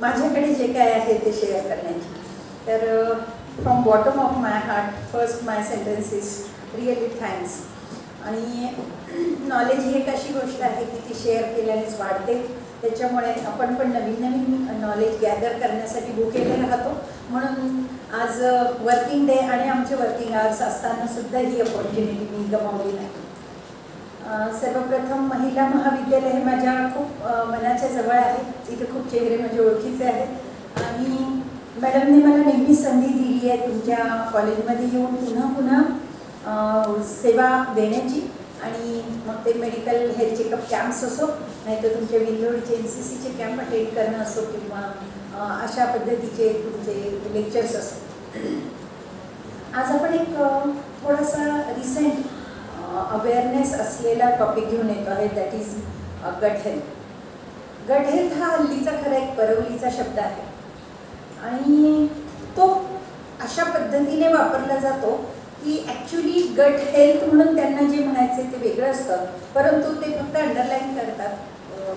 माझ्याकडे जे काय आहे ते शेअर करण्याची. तर from bottom of my heart first my sentence is really thanks. आणि नॉलेज ही एक अशी गोष्ट आहे की ती शेअर केल्यानेच वाढते. त्याच्यामुळे आपण पण नवीन नवीन नॉलेज गॅदर करण्यासाठी भुकेले राहतो. म्हणून आज वर्किंग डे आणि आमचे वर्किंग आवर्स असताना सुद्धा ही अपॉर्च्युनिटी मी गमावली नाही. सर्वप्रथम महिला महाविद्यालय हे माझ्या खूप मनाच्या जवळ आहे. इथे खूप चेहरे माझे ओळखीचे आहेत आणि मॅडमने मला नेहमी संधी दिली आहे तुमच्या कॉलेजमध्ये येऊन पुन्हा पुन्हा सेवा देण्याची. आणि मग ते मेडिकल हेल्थ चेकअप कॅम्प्स असो, नाहीतर तुमच्या विंडोडचे NCCचे कॅम्प अटेंड करणं असो, किंवा अशा पद्धतीचे तुमचे लेक्चर्स असो. आज आपण एक थोडासा रिसेंट अवेअरनेस असलेला टॉपिक घेऊन येतो आहे, that is gut health. Gut health हा हल्लीचा खरा एक परवलीचा शब्द आहे आणि तो अशा पद्धतीने वापरला जातो की ॲक्च्युली गट हेल्थ म्हणून त्यांना जे म्हणायचे ते वेगळं असतं, परंतु ते फक्त अंडरलाईन करतात.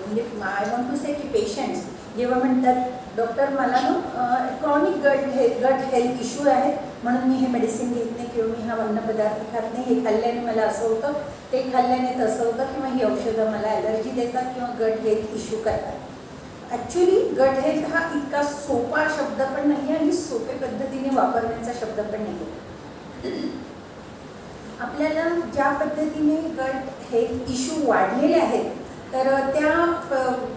म्हणजे आय वॉन्ट टू से की पेशंट्स जेव्हा म्हणतात डॉक्टर मला ना क्रॉनिक गट हेल्थ इश्यू आहे म्हणून मी हे मेडिसिन घेत नाही, किंवा मी हा अन्नपदार्थ खात नाही, हे खाल्ल्याने मला असं होतं, ते खाल्ल्याने तसं होतं, किंवा ही औषधं मला ॲलर्जी देतात किंवा गट हेल्थ इश्यू करतात. ॲक्च्युली गट हेल्थ हा इतका सोपा शब्द पण नाही आणि सोपे पद्धतीने वापरण्याचा शब्द पण नाही. आपल्याला ज्या पद्धतीने गट हेल्थ इश्यू वाढलेले आहेत तर त्या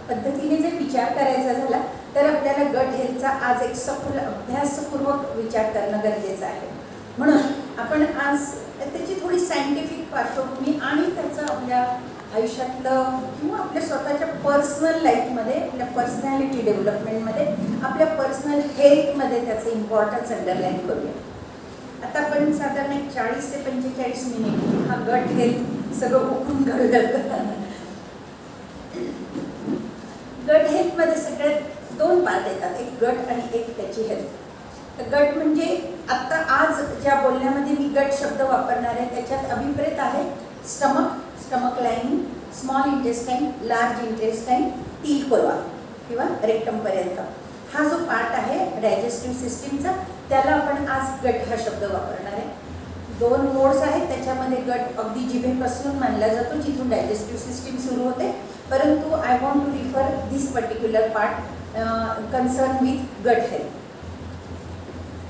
पद्धतीने जर विचार करायचा झाला तर आपल्याला गट हेल्थचा आज एक सखोल अभ्यासपूर्वक विचार करणं गरजेचं आहे. म्हणून आपण आज त्याची थोडी सायंटिफिक पार्श्वभूमी आणि त्याचं आपल्या आयुष्यातलं किंवा आपल्या स्वतःच्या पर्सनल लाईफमध्ये, आपल्या पर्सनॅलिटी डेव्हलपमेंटमध्ये, आपल्या पर्सनल हेल्थमध्ये त्याचं इम्पॉर्टन्स अंडरलाईन करूया. आता आपण साधारण एक 40 ते 45 मिनिट हा गट हेल्थ सगळं उकळून घाललं. गट हेल्थमध्ये सगळ्यात 2 पार्ट येतात, एक गट आणि एक त्याची हेल्थ. तर गट म्हणजे आत्ता आज ज्या बोलण्यामध्ये मी गट शब्द वापरणार आहे त्याच्यात अभिप्रेत आहे stomach lining, small intestine, large intestine, till कोलवा किंवा रेक्टमपर्यंत हा जो पार्ट आहे डायजेस्टिव्ह सिस्टीमचा, त्याला आपण आज गट हा शब्द वापरणार आहे. 2 मोड्स आहेत त्याच्यामध्ये. गट अगदी जिभेपासून मानला जातो, जिथून डायजेस्टिव्ह सिस्टीम सुरू होते, परंतु I want to refer this particular part concern with gut health.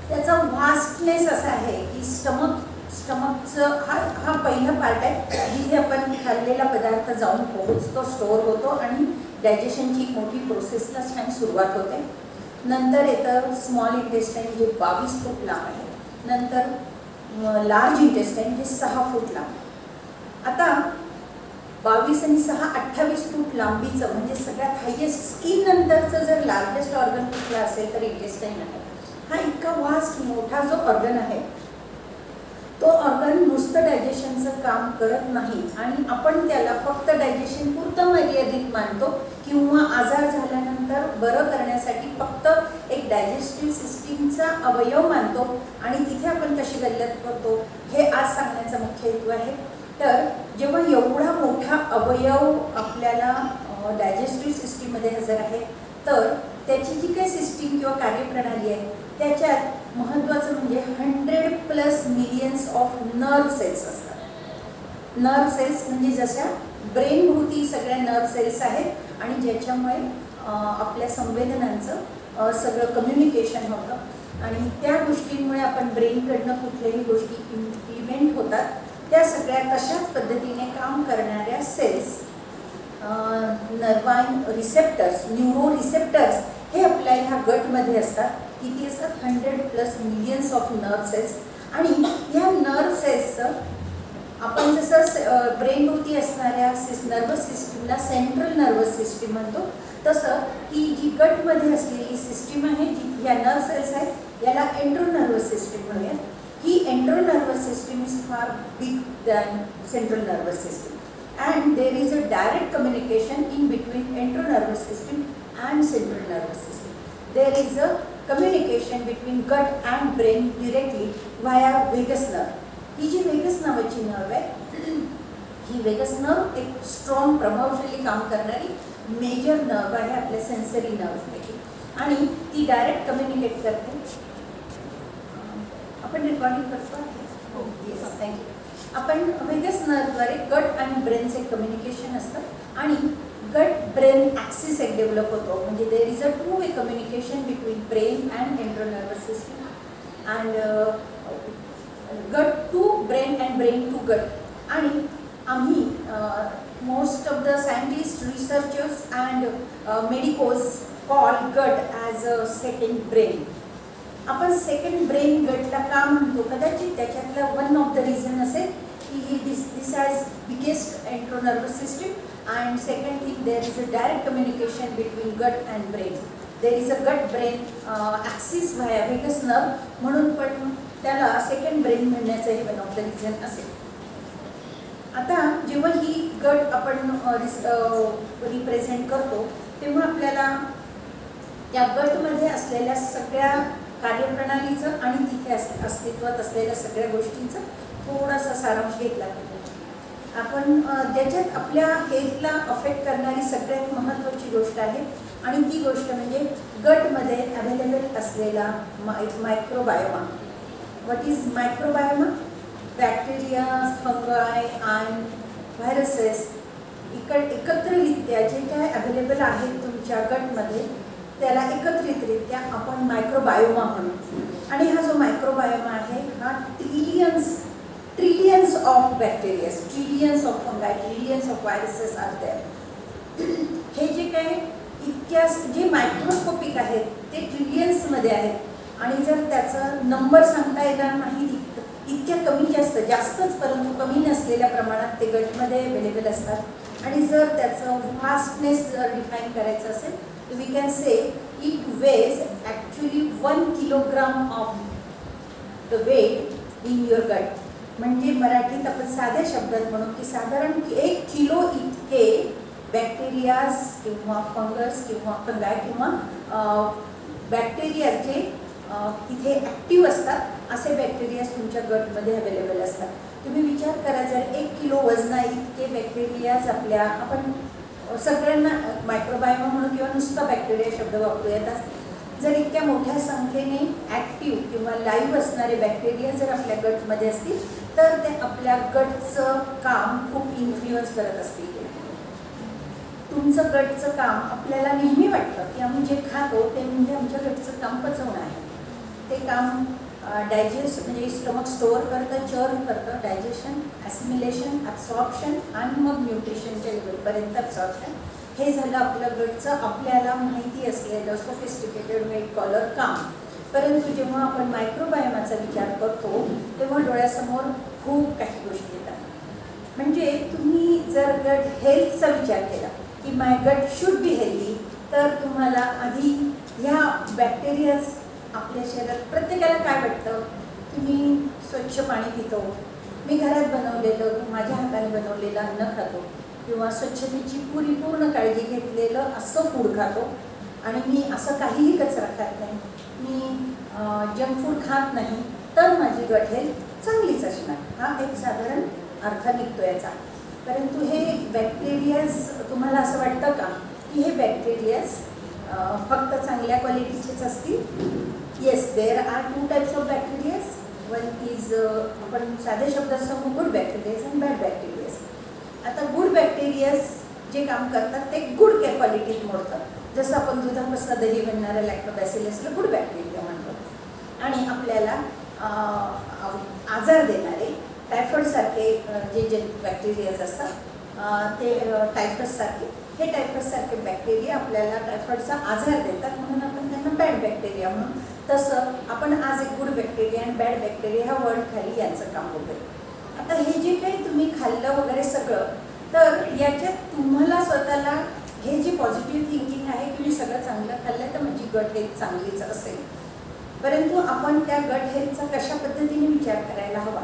त्याचा व्हास्टनेस असा आहे की स्टमकचं हा पहिला पार्ट आहे जिथे आपण खाल्लेला पदार्थ जाऊन पोहोचतो, स्टोअर होतो आणि डायजेशनची एक मोठी प्रोसेसला छान सुरुवात होते. नंतर येतं स्मॉल इंटेस्टाईन जे 22 फूट लांब आहे. नंतर लार्ज इंटेस्टाईन जे 6 फूट लांब. आता 22 आणि 6 28 फूट लांबीचं म्हणजे सगळ्यात हायेस्ट स्किन नंतरचं जर लार्जेस्ट ऑर्गन कुठलं असेल तर इंटेस्टाईन आहे. हा इतका वास्ट मोठा जो ऑर्गन आहे तो ऑर्गन नुसतं डायजेशनचं काम करत नाही आणि आपण त्याला फक्त डायजेशन पुरतं मर्यादित मानतो किंवा आजार झाल्यानंतर बरं करण्यासाठी फक्त एक डायजेस्टिव्ह सिस्टीमचा अवयव मानतो आणि तिथे आपण कशी गल्लत करतो हे आज सांगण्याचा मुख्य हेतू आहे. तर जेव्हा एवढा मोठा अवयव आपल्याला डायजेस्टिव्ह सिस्टीममध्ये हजर आहे तर त्याची जी काही सिस्टीम किंवा कार्यप्रणाली आहे त्याच्यात महत्त्वाचं म्हणजे 100+ मिलियन्स ऑफ नर्व सेल्स असतात. नर्व सेल्स म्हणजे जशा ब्रेनभोवती सगळ्या नर्व सेल्स आहेत आणि ज्याच्यामुळे आपल्या संवेदनांचं सगळं कम्युनिकेशन होतं आणि त्या गोष्टींमुळे आपण ब्रेनकडनं कुठल्याही गोष्टी इम्प्लिमेंट होतात. त्या सगळ्या तशाच पद्धतीने काम करणाऱ्या cells, nervine receptors, neuro receptors हे आपल्या ह्या गटमध्ये असतात. किती असतात? 100+ मिलियन्स ऑफ नर्व सेल्स. आणि ह्या नर्व सेल्सचं आपण जसं ब्रेनभोवती असणाऱ्या नर्वस सिस्टीमला सेंट्रल नर्वस सिस्टीम म्हणतो, तसं ही जी गटमध्ये असलेली सिस्टीम आहे जी ह्या नर्व सेल्स आहेत याला एंट्रो नर्वस सिस्टीम म्हणूया. ही entero nervous system is far big than central nervous system and there is a direct communication in between entro nervous system and central nervous system. There is a communication between gut and brain directly via vagus nerve. He G Vegas नावाची nerve आहे ही Vegas nerve एक strong प्रभावशाली काम करणारी major nerve आहे आपल्या sensory नर्वपैकी. आणि ती डायरेक्ट कम्युनिकेट करते. आपण रेकॉर्डिंग करतो. हो येस थँक्यू. आपण व्हेगस नर्वद्वारे गट आणि ब्रेनचे कम्युनिकेशन असतं आणि गट ब्रेन ॲक्सिस एक डेव्हलप होतो. म्हणजे there is a two way communication between brain and central nervous system and gut to brain and brain to gut. आणि आम्ही most of the scientist researchers and medicos call gut as a second brain. आपण second brain गटला का म्हणतो? कदाचित त्याच्यातलं one of the reason असेल की this has biggest entero nervous system and second thing there is a direct communication between gut and brain. There is a gut brain axis via vagus nerve, म्हणून पण त्याला second brain म्हणण्याचं हे one of the reason असेल. आता जेव्हा ही गट आपण रिप्रेझेंट करतो तेव्हा आपल्याला त्या गटमध्ये असलेल्या सगळ्या कार्यप्रणालीचं आणि तिथे अस्तित्वात असलेल्या सगळ्या गोष्टींचा थोडासा सारांश घेतला पाहिजे. आपण ज्याच्यात आपल्या हेल्थला अफेक्ट करणारी सगळ्यात महत्त्वाची गोष्ट आहे आणि ती गोष्ट म्हणजे गटमध्ये अवेलेबल असलेला microbiome. What is microbiome? Bacteria, fungi आणि व्हायरसेस एकत्रितरित्या जे काय अवेलेबल आहेत तुमच्या गटमध्ये त्याला एकत्रितरित्या आपण मायक्रोबायोमा म्हणू. आणि हा जो मायक्रोबायोमा आहे हा trillions of bacterias, trillions of fungi, trillions of viruses are there. हे जे काय इतक्या जे मायक्रोस्कोपिक आहेत ते ट्रिलियन्समध्ये आहेत आणि जर त्याचं नंबर सांगता येणार नाही इतक्या कमी जास्तच परंतु कमी नसलेल्या प्रमाणात ते गटमध्ये अवेलेबल असतात. आणि जर त्याचं व्हास्टनेस जर डिफाईन करायचं असेल तर we can say it weighs actually 1 kilogram of the weight in your gut. म्हणजे मराठीत आपण साध्या शब्दात म्हणू की साधारण 1 किलो इतके बॅक्टेरियाज किंवा फंगस किंवा फंगाय किंवा बॅक्टेरिया जे तिथे ॲक्टिव्ह असतात असे बॅक्टेरियाज तुमच्या गटमध्ये अवेलेबल असतात. तुम्ही विचार करा जर 1 किलो वजना इतके बॅक्टेरियाज आपल्या आपण सगळ्यांना मायक्रोबायोमा म्हणून किंवा नुसता बॅक्टेरिया शब्द वापरूयात. जर इतक्या मोठ्या संख्येने ॲक्टिव्ह किंवा लाईव्ह असणारे बॅक्टेरिया जर आपल्या गटमध्ये असतील तर ते आपल्या गटचं काम खूप इन्फ्लुअन्स करत असतील. तुमचं गटचं काम आपल्याला नेहमी वाटतं की आम्ही जे खातो ते म्हणजे आमच्या गटचं काम पचवणं आहे. ते काम डायजेस्ट म्हणजे स्टमक स्टोअर करतं, चर्न करतं, डायजेशन, ॲसिमिलेशन, ॲब्सॉर्प्शन आणि मग न्यूट्रिशनच्या लेवलपर्यंत ॲब्सॉर्प्शन. हे झालं आपलं गटचं आपल्याला माहिती असलेलं सोफिस्टिकेटेड वेट कॉलर काम. परंतु जेव्हा आपण मायक्रोबायोमाचा विचार करतो तेव्हा डोळ्यासमोर खूप काही गोष्टी येतात. म्हणजे तुम्ही जर गट हेल्थचा विचार केला की my gut should be healthy तर तुम्हाला आधी ह्या बॅक्टेरियाज आपल्या शरीरात प्रत्येकाला काय वाटतं की मी स्वच्छ पाणी पितो, मी घरात बनवलेलं माझ्या हाताने बनवलेलं अन्न खातो किंवा स्वच्छतेची पूर्ण काळजी घेतलेलं असं फूड खातो आणि मी असं काहीही कचरा खात नाही, मी जंक फूड खात नाही तर माझी गट हेल्थ चांगलीच असणार. हा एक साधारण अर्थ निघतो याचा. परंतु हे बॅक्टेरियाज तुम्हाला असं वाटतं का की हे बॅक्टेरियाज फक्त चांगल्या क्वालिटीचेच असतील? Yes, there are 2 types of bacterias. One is आपण साध्या शब्दात सांगू गुड बॅक्टेरियाज आणि बॅड बॅक्टेरियाज. आता गुड बॅक्टेरियाज जे काम करतात ते गुड क्वालिटीत मोडतात. जसं आपण दुधापासून दही बनणाऱ्या लॅक्टोबॅसिलसला गुड बॅक्टेरिया म्हणतो. आणि आपल्याला आजार देणारे टायफॉईडसारखे जे बॅक्टेरियाज असतात ते टायफससारखे हे टायफससारखे बॅक्टेरिया आपल्याला टायफॉईडचा आजार देतात म्हणून आपण त्यांना बॅड बॅक्टेरिया म्हणून. तसं आपण आज एक गुड बॅक्टेरिया आणि बॅड बॅक्टेरिया ह्या वर्ड खाली यांचं काम वगैरे. आता हे जे काही तुम्ही खाल्लं वगैरे सगळं तर याच्यात तुम्हाला स्वतःला हे जे पॉझिटिव्ह थिंकिंग आहे की मी सगळं चांगलं खाल्लं तर माझी गट हेल्थ चांगलीच असेल. परंतु आपण त्या गट हेल्थचा कशा पद्धतीने विचार करायला हवा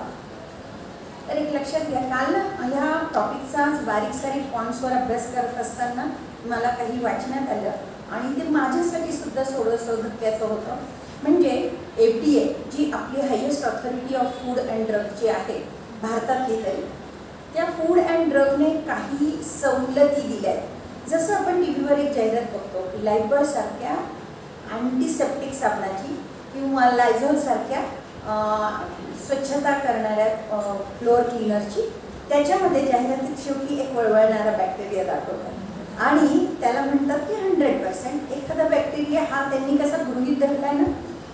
तर एक लक्षात घ्या. काल ह्या टॉपिकचा बारीक सारीक पॉईंट्सवर अभ्यास करत असताना मला काही वाचण्यात आलं आणि ते माझ्यासाठी सुद्धा थोडंसं धक्क्याचं होतं. म्हणजे FDA जी आपली highest authority of food and drug जी आहे भारतातली तरी त्या फूड अँड ड्रगने काही सवलती दिल्या आहेत. जसं आपण टी व्हीवर एक जाहिरात बघतो की लाईफबॉयसारख्या अँटीसेप्टिक साबणाची किंवा लायझॉल सारख्या स्वच्छता करणाऱ्या फ्लोअर क्लीनरची, त्याच्यामध्ये जाहिरातीत शेवटी एक वळवळणारा बॅक्टेरिया दाखवतात आणि त्याला म्हणतात की 100%. एखादा बॅक्टेरिया हा त्यांनी कसा गृहीत धरलाय ना,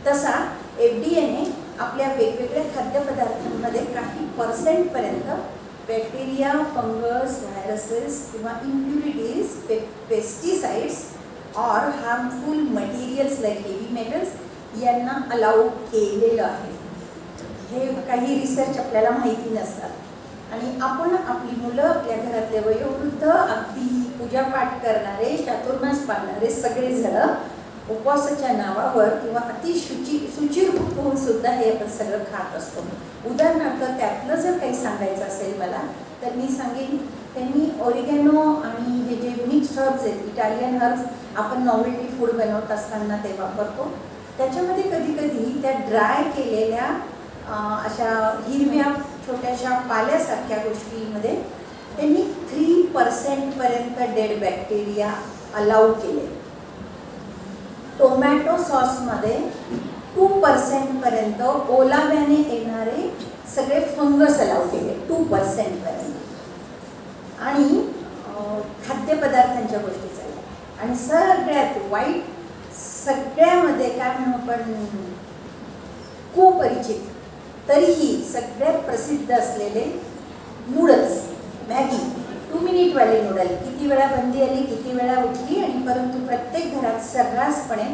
तसा FDAने आपल्या वेगवेगळ्या खाद्यपदार्थांमध्ये काही पर्सेंटपर्यंत बॅक्टेरिया, फंगस, व्हायरसेस किंवा इम्प्युरिटीज, पेस्टिसाइड्स और harmful materials like heavy metals यांना अलाउ केलेलं आहे. हे काही रिसर्च आपल्याला माहिती नसतात आणि आपण आपली मुलं, आपल्या घरातले वयोवृद्ध, अगदी पूजापाठ करणारे, चातुर्मास पाळणारे सगळेजण उपवासाच्या नावावर किंवा सुचिरभूत होऊन सुद्धा हे आपण सगळं खात असतो. उदाहरणार्थ त्यातलं जर काही सांगायचं असेल मला तर मी सांगेन, त्यांनी ऑरिगॅनो आणि हे जे मिक्स्ड हर्ब्स आहेत, इटालियन हर्ब्स, आपण नॉवेल्टी फूड बनवत असताना ते वापरतो. त्याच्यामध्ये कधी कधी त्या ड्राय केलेल्या अशा हिरव्या छोट्याशा पाल्यासारख्या गोष्टीमध्ये त्यांनी 3% डेड बॅक्टेरिया अलाउ केले. टोमॅटो सॉसमध्ये 2% ओलाव्याने येणारे सगळे फंगस अलाउ केले, 2% आणि खाद्यपदार्थांच्या गोष्टी चालल्या. आणि सगळ्यात वाईट, सगळ्यामध्ये काय म्हणू आपण, कुपरिचित तरीही सगळ्यात प्रसिद्ध असलेले नूडल्स, मॅगी, 2 मिनिटवाले नूडल, किती वेळा बंदी आली, किती वेळा उठली, आणि परंतु प्रत्येक घरात सर्रासपणे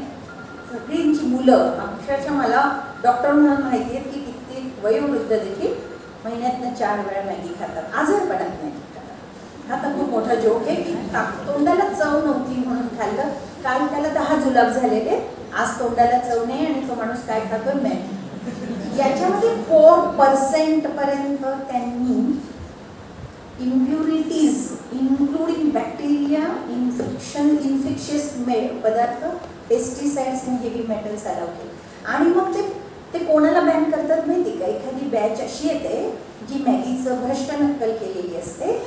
सगळ्यांची मुलं, अक्षरशः मला डॉक्टर म्हणून माहिती आहे की कित्येक वयोवृद्ध देखील महिन्यातनं 4 वेळा मॅगी खातात, आजारपणात मॅगी खातात. हा तर खूप मोठा जोक आहे की तोंडाला चव नव्हती म्हणून खाल्लं, काल त्याला 10 जुलाब झालेले, आज तोंडाला चव नाही आणि तो माणूस काय खातो, मॅगी. याच्यामध्ये 4% त्यांनी इम्प्युरिटीज इन्क्लुडिंग बॅक्टेरिया, इन्फेक्शियस पदार्थ, पेस्टिसाइड्स आणि हेवी मेटल्स अलाउ केले. आणि मग ते कोणाला बॅन करतात माहिती का? एखादी बॅच अशी येते जी मॅगीचं भ्रष्ट नक्कल केलेली असते,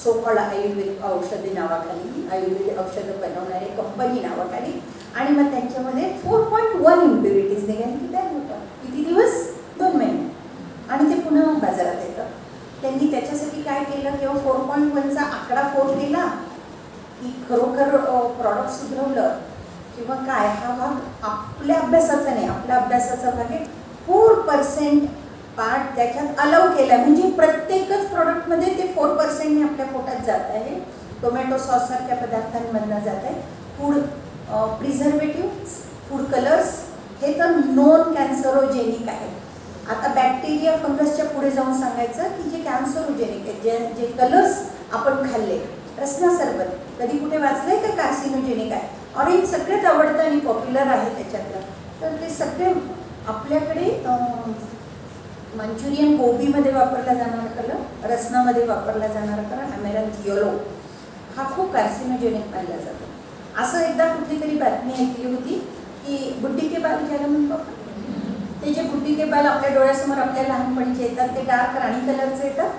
सोकॉल्ड आयुर्वेदिक औषधी नावाखाली, आयुर्वेदिक औषधं बनवणारे कंपनी नावाखाली, आणि मग त्यांच्यामध्ये 4.1 इम्प्युरिटीज निघाली की बॅन होतं. किती दिवस? 2 महिने. आणि ते पुन्हा बाजारात येतं. त्यांनी त्याच्यासाठी काय केलं, किंवा 4.1चा आकडा 4 केला की खरोखर प्रॉडक्ट सुधरवलं किंवा काय, हा भाग आपल्या अभ्यासाचा नाही, आपल्या अभ्यासाचा भाग आहे. 4% पार्ट त्याच्यात अलाउ केला, म्हणजे प्रत्येकच प्रॉडक्टमध्ये ते 4%ने आपल्या पोटात जात आहे. टोमॅटो सॉस सारख्या पदार्थांमधनं जात आहे. फूड प्रिझर्वेटिव्ह, फूड कलर्स, हे तर नॉन कॅन्सरोजेनिक आहे. आता बॅक्टेरिया, फंगसच्या पुढे जाऊन सांगायचं की जे कॅन्सरोजेनिक आहेत, जे कलर्स आपण खाल्ले, रसना सरबत कधी कुठे वाचलंय का कार्सिनोजेनिक आहे? ऑरेंज सगळ्यात आवडतं आणि पॉप्युलर आहे त्याच्यातलं. तर ते सगळे आपल्याकडे मंचुरियन गोबीमध्ये वापरला जाणारा कलर, रसनामध्ये वापरला जाणारा कलर अमेरंथ येलो, हा खूप कार्सिनोजेनिक मानला जातो. असं एकदा कुठलीतरी बातमी ऐकली होती की बुड्डी के बाल ज्याला म्हणतो, ते जे बुड्डी के बाल आपल्या डोळ्यासमोर आपल्या लहानपणीचे येतात, ते डार्क राणी कलरचे येतात.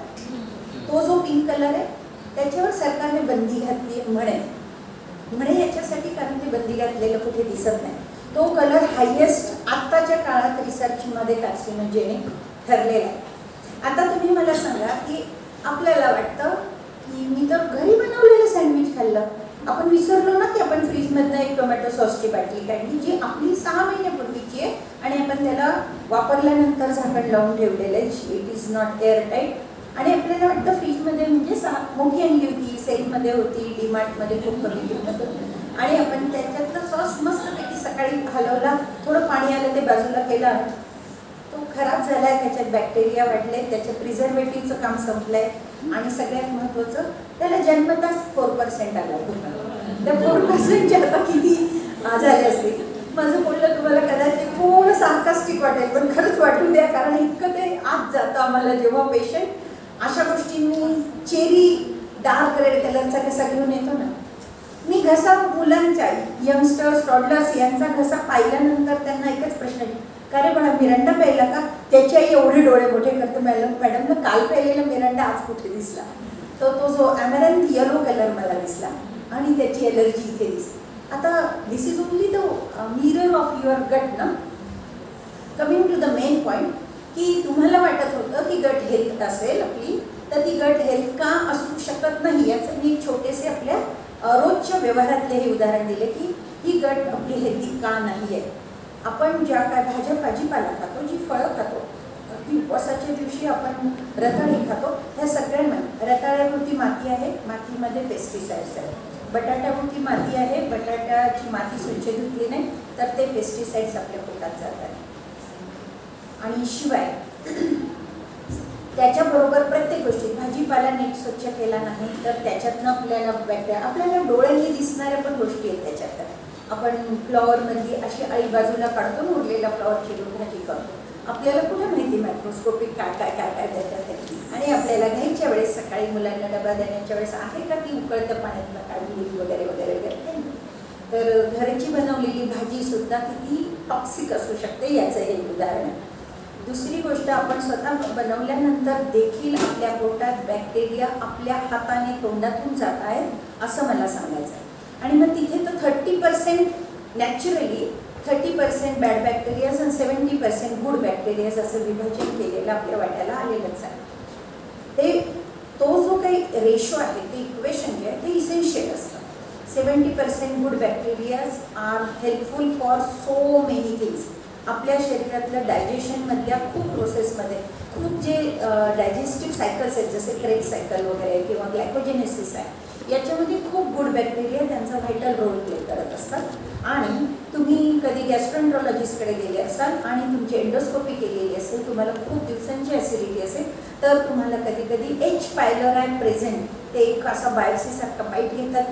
तो जो पिंक कलर आहे त्याच्यावर सरकारने बंदी घातली म्हणे याच्यासाठी, कारण ते बंदी घातलेलं कुठे दिसत नाही. तो कलर हायेस्ट आत्ताच्या काळात रिसर्चमध्ये कार्सिनोजेनिक ठरलेला आहे. आता तुम्ही मला सांगा की आपल्याला वाटतं की मी तर घरी बनवलेलं सँडविच खाल्लं, आपण विसरलो ना की आपण फ्रीजमधनं एक टोमॅटो सॉसची बाटली काढली जी आपली 6 महिन्यापूर्वीची आहे आणि आपण त्याला वापरल्यानंतर झाकण लावून ठेवलेलं आहे. It is not air tight. आणि आपल्याला वाटतं फ्रीजमध्ये म्हणजे मोठी आणली होती, सेलमध्ये होती, डीमार्टमध्ये खूप कमी किंमत होती, आणि आपण त्याच्यातलं सॉस मस्तपैकी सकाळी हलवला, थोडं पाणी आलं ते बाजूला केलं, तो खराब झाला आहे, त्याच्यात बॅक्टेरिया वाढले, त्याच्या प्रिझर्वेटिव्हचं काम संपलं आहे. आणि सगळ्यात महत्त्वाचं, त्याला जन्मताच 4% आला होता. त्या 4%च्या आता किती झाले असतील. माझं बोललं तुम्हाला कदाचित थोडं सार्कास्टिक वाटेल, पण खरंच वाटून द्या, कारण इतकं ते आत जातं आम्हाला जेव्हा पेशंट अशा गोष्टींनी चेरी डार्क रेड कलरचा घसा घेऊन येतो ना. मी घसा मुलांच्या, यंगस्टर्स, टॉडलर्स यांचा घसा पाहिल्यानंतर त्यांना एकच प्रश्न, का रे बाळा मिरांडा प्यायला का? त्याची आई एवढे डोळे मोठे करते, मॅडमनं काल प्यायलेला मिरांडा आज कुठे दिसला? तो जो अमेरंथ येलो कलर मला दिसला आणि त्याची एलर्जी इथे दिसली. आता this is only the mirror of your gut ना. Coming to the main point की तुम्हाला वाटत होतं की गट हेल्थ असेल आपली, तर ती गट हेल्थ का असू शकत नाही याचं मी छोटेसे आपल्या रोजच्या व्यवहारातले हे उदाहरण दिले की ही गट आपली हेल्थी का नाही आहे. आपण ज्या काय भाजीपाला खातो, जी फळं खातो, की उपवासाच्या दिवशी आपण रताळे खातो, ह्या सगळ्यांमध्ये रताळ्याभोवती माती आहे, मातीमध्ये पेस्टिसाइड्स आहेत. बटाट्याभोवती माती आहे, बटाट्याची माती स्वच्छ धुतली नाही तर ते पेस्टिसाइड्स आपल्या पोटात जातात. आणि शिवाय त्याच्याबरोबर प्रत्येक गोष्टी भाजीपाला नीट स्वच्छ केला नाही तर त्याच्यातनं आपल्याला डोळ्यांनी दिसणाऱ्या पण गोष्टी आहेत त्याच्यात. आपण फ्लॉवरमधली अशी आई बाजूला काढतो, उरलेला फ्लॉवर चिरून भाजी करतो. आपल्याला कुठे माहिती मायक्रोस्कोपिक काय काय काय काय त्याच्यात आहे. आणि आपल्याला घ्यायच्या वेळेस सकाळी मुलांना डबा देण्याच्या वेळेस आहे का ती उकळत्या पाण्यातनं काढलेली वगैरे वगैरे वगैरे. तर घरची बनवलेली भाजी सुद्धा किती टॉक्सिक असू शकते याचं हे उदाहरण आहे. दुसरी गोष्ट, आपण स्वतः बनवल्यानंतर देखील आपल्या पोटात बॅक्टेरिया आपल्या हाताने तोंडातून जात आहेत असं मला सांगायचं आहे. आणि मग तिथे तर 30% नॅचरली 30% बॅड बॅक्टेरियाज आणि 70% गुड बॅक्टेरियाज असं विभाजन केलेलं आपल्या वाट्याला आलेलंच आहे. ते तो जो काही रेशो आहे ते इक्वेशन जे आहे ते इसेन्शियल असतं. 70% good bacterias are helpful for so many things. आपल्या शरीरातल्या डायजेशनमधल्या खूप प्रोसेसमध्ये खूप जे डायजेस्टिव्ह सायकल्स आहेत जसे क्रेब्स सायकल वगैरे किंवा ग्लायकोजेनेसिस आहे, याच्यामध्ये खूप गुड बॅक्टेरिया त्यांचा व्हायटल रोल प्ले करत असतात. आणि तुम्ही कधी गॅस्ट्रोएंट्रोलॉजिस्टकडे गेले असाल आणि तुमची एंडोस्कोपी केलेली असेल, तुम्हाला खूप दिवसांची ॲसिडिटी असेल, तर तुम्हाला कधी कधी H. पायलोराय प्रेझेंट ते एक असा बायोप्सीसारखा बाईट घेतात,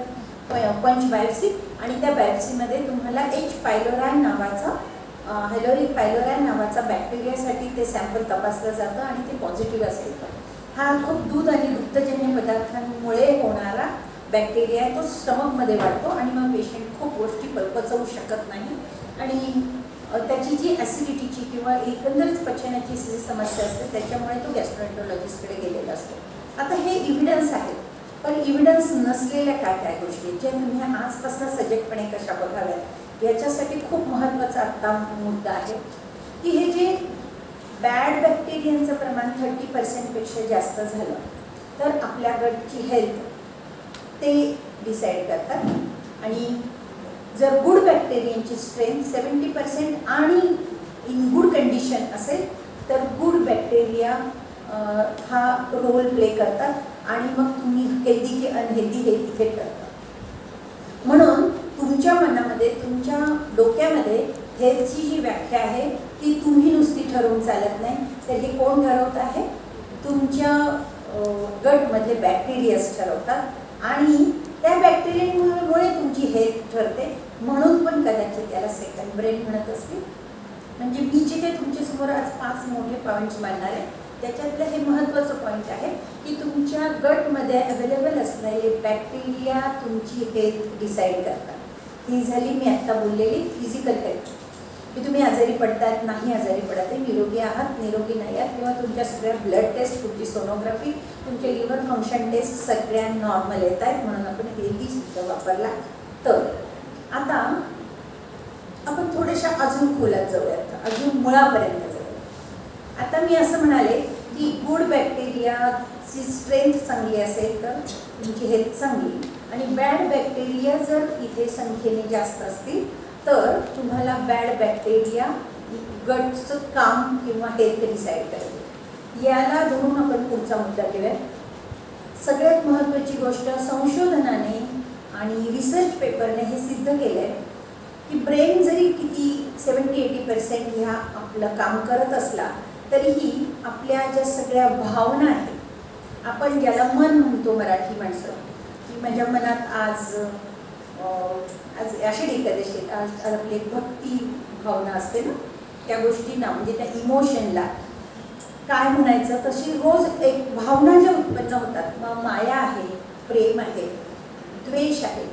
पंच बायोप्सी, आणि त्या बायोप्सीमध्ये तुम्हाला H. पायलोराय नावाचा हायलोरिक पायलोराय नावाचा बॅक्टेरियासाठी ते सॅम्पल तपासलं जातं आणि ते पॉझिटिव्ह असेल तर हा खूप दूध आणि दुग्धजन्य पदार्थांमुळे होणारा बॅक्टेरिया तो स्टमकमध्ये वाढतो आणि मग पेशंट खूप गोष्टी पचवू शकत नाही आणि त्याची जी ॲसिडिटीची किंवा एकंदरच पचनाची जी समस्या असते त्याच्यामुळे तो गॅस्ट्रोएंट्रोलॉजिस्टकडे गेलेला असतो. आता हे इव्हिडन्स आहेत, पण इव्हिडन्स नसलेल्या काय काय गोष्टी ज्या तुम्ही आजपासून सजगपणे कशा बघाव्यात याच्यासाठी खूप महत्त्वाचा आत्ता मुद्दा आहे की हे जे बॅड बॅक्टेरियांचं प्रमाण 30% जास्त झालं तर आपल्या गटची हेल्थ ते डिसाईड करतात. आणि जर गुड बॅक्टेरियांची स्ट्रेंथ 70% आणि इन गुड कंडिशन असेल तर गुड बॅक्टेरिया हा रोल प्ले करतात आणि मग तुम्ही हेल्दी की अनहेल्दी हे तिथे ठरतात. म्हणून तुमच्या मनामध्ये तुमच्या डोक्यामध्ये हेल्थची जी व्याख्या आहे ती तुम्ही नुसती ठरवून चालत नाही, तर हे कोण ठरवत आहे? तुमच्या गटमधले बॅक्टेरियाज ठरवतात आणि त्या बॅक्टेरियामुळे तुमची हेल्थ ठरते. म्हणून पण कदाचित त्याला सेकंड ब्रेन म्हणत असतील. म्हणजे मी जे काही तुमच्यासमोर आज 5 मोठे पॉईंट्स मांडणार आहे त्याच्यातलं हे महत्त्वाचं पॉईंट आहे की तुमच्या गटमध्ये अवेलेबल असलेले बॅक्टेरिया तुमची हेल्थ डिसाईड करतात. ही झाली मी आत्ता बोललेली फिजिकल हेल्थ, की तुम्ही आजारी पडतात नाही आजारी पडत आहे, निरोगी आहात निरोगी नाही आहात, किंवा तुमच्या सगळ्या ब्लड टेस्ट, तुमची सोनोग्राफी, तुमचे लिव्हर फंक्शन टेस्ट सगळ्या नॉर्मल येत आहेत म्हणून आपण हेल्दी शब्द वापरला. तर आता आपण थोड्याशा अजून खोलात जाऊयात, अजून मुळापर्यंत जाऊयात. आता मी असं म्हणाले की गुड बॅक्टेरियाची स्ट्रेंथ चांगली असेल तर तुमची हेल्थ चांगली, आणि बॅड बॅक्टेरिया जर इथे संख्येने जास्त असतील तर तुम्हाला बॅड बॅक्टेरिया गटचं काम किंवा हेल्थ डिसाईड करेल. याला धरून आपण पुढचा मुद्दा घेऊया. सगळ्यात महत्त्वाची गोष्ट, संशोधनाने आणि रिसर्च पेपरने हे सिद्ध केलं आहे की ब्रेन जरी किती 70-80% ह्या आपलं काम करत असला तरीही आपल्या ज्या सगळ्या भावना आहेत, आपण ज्याला मन म्हणतो मराठी माणसं, की माझ्या मनात आज आषाढी एकादशी आज आपली एक भक्ती भावना असते ना, त्या गोष्टींना म्हणजे त्या इमोशनला काय म्हणायचं, तशी रोज एक भावना ज्या उत्पन्न होतात, मग माया आहे, प्रेम आहे, द्वेष आहे,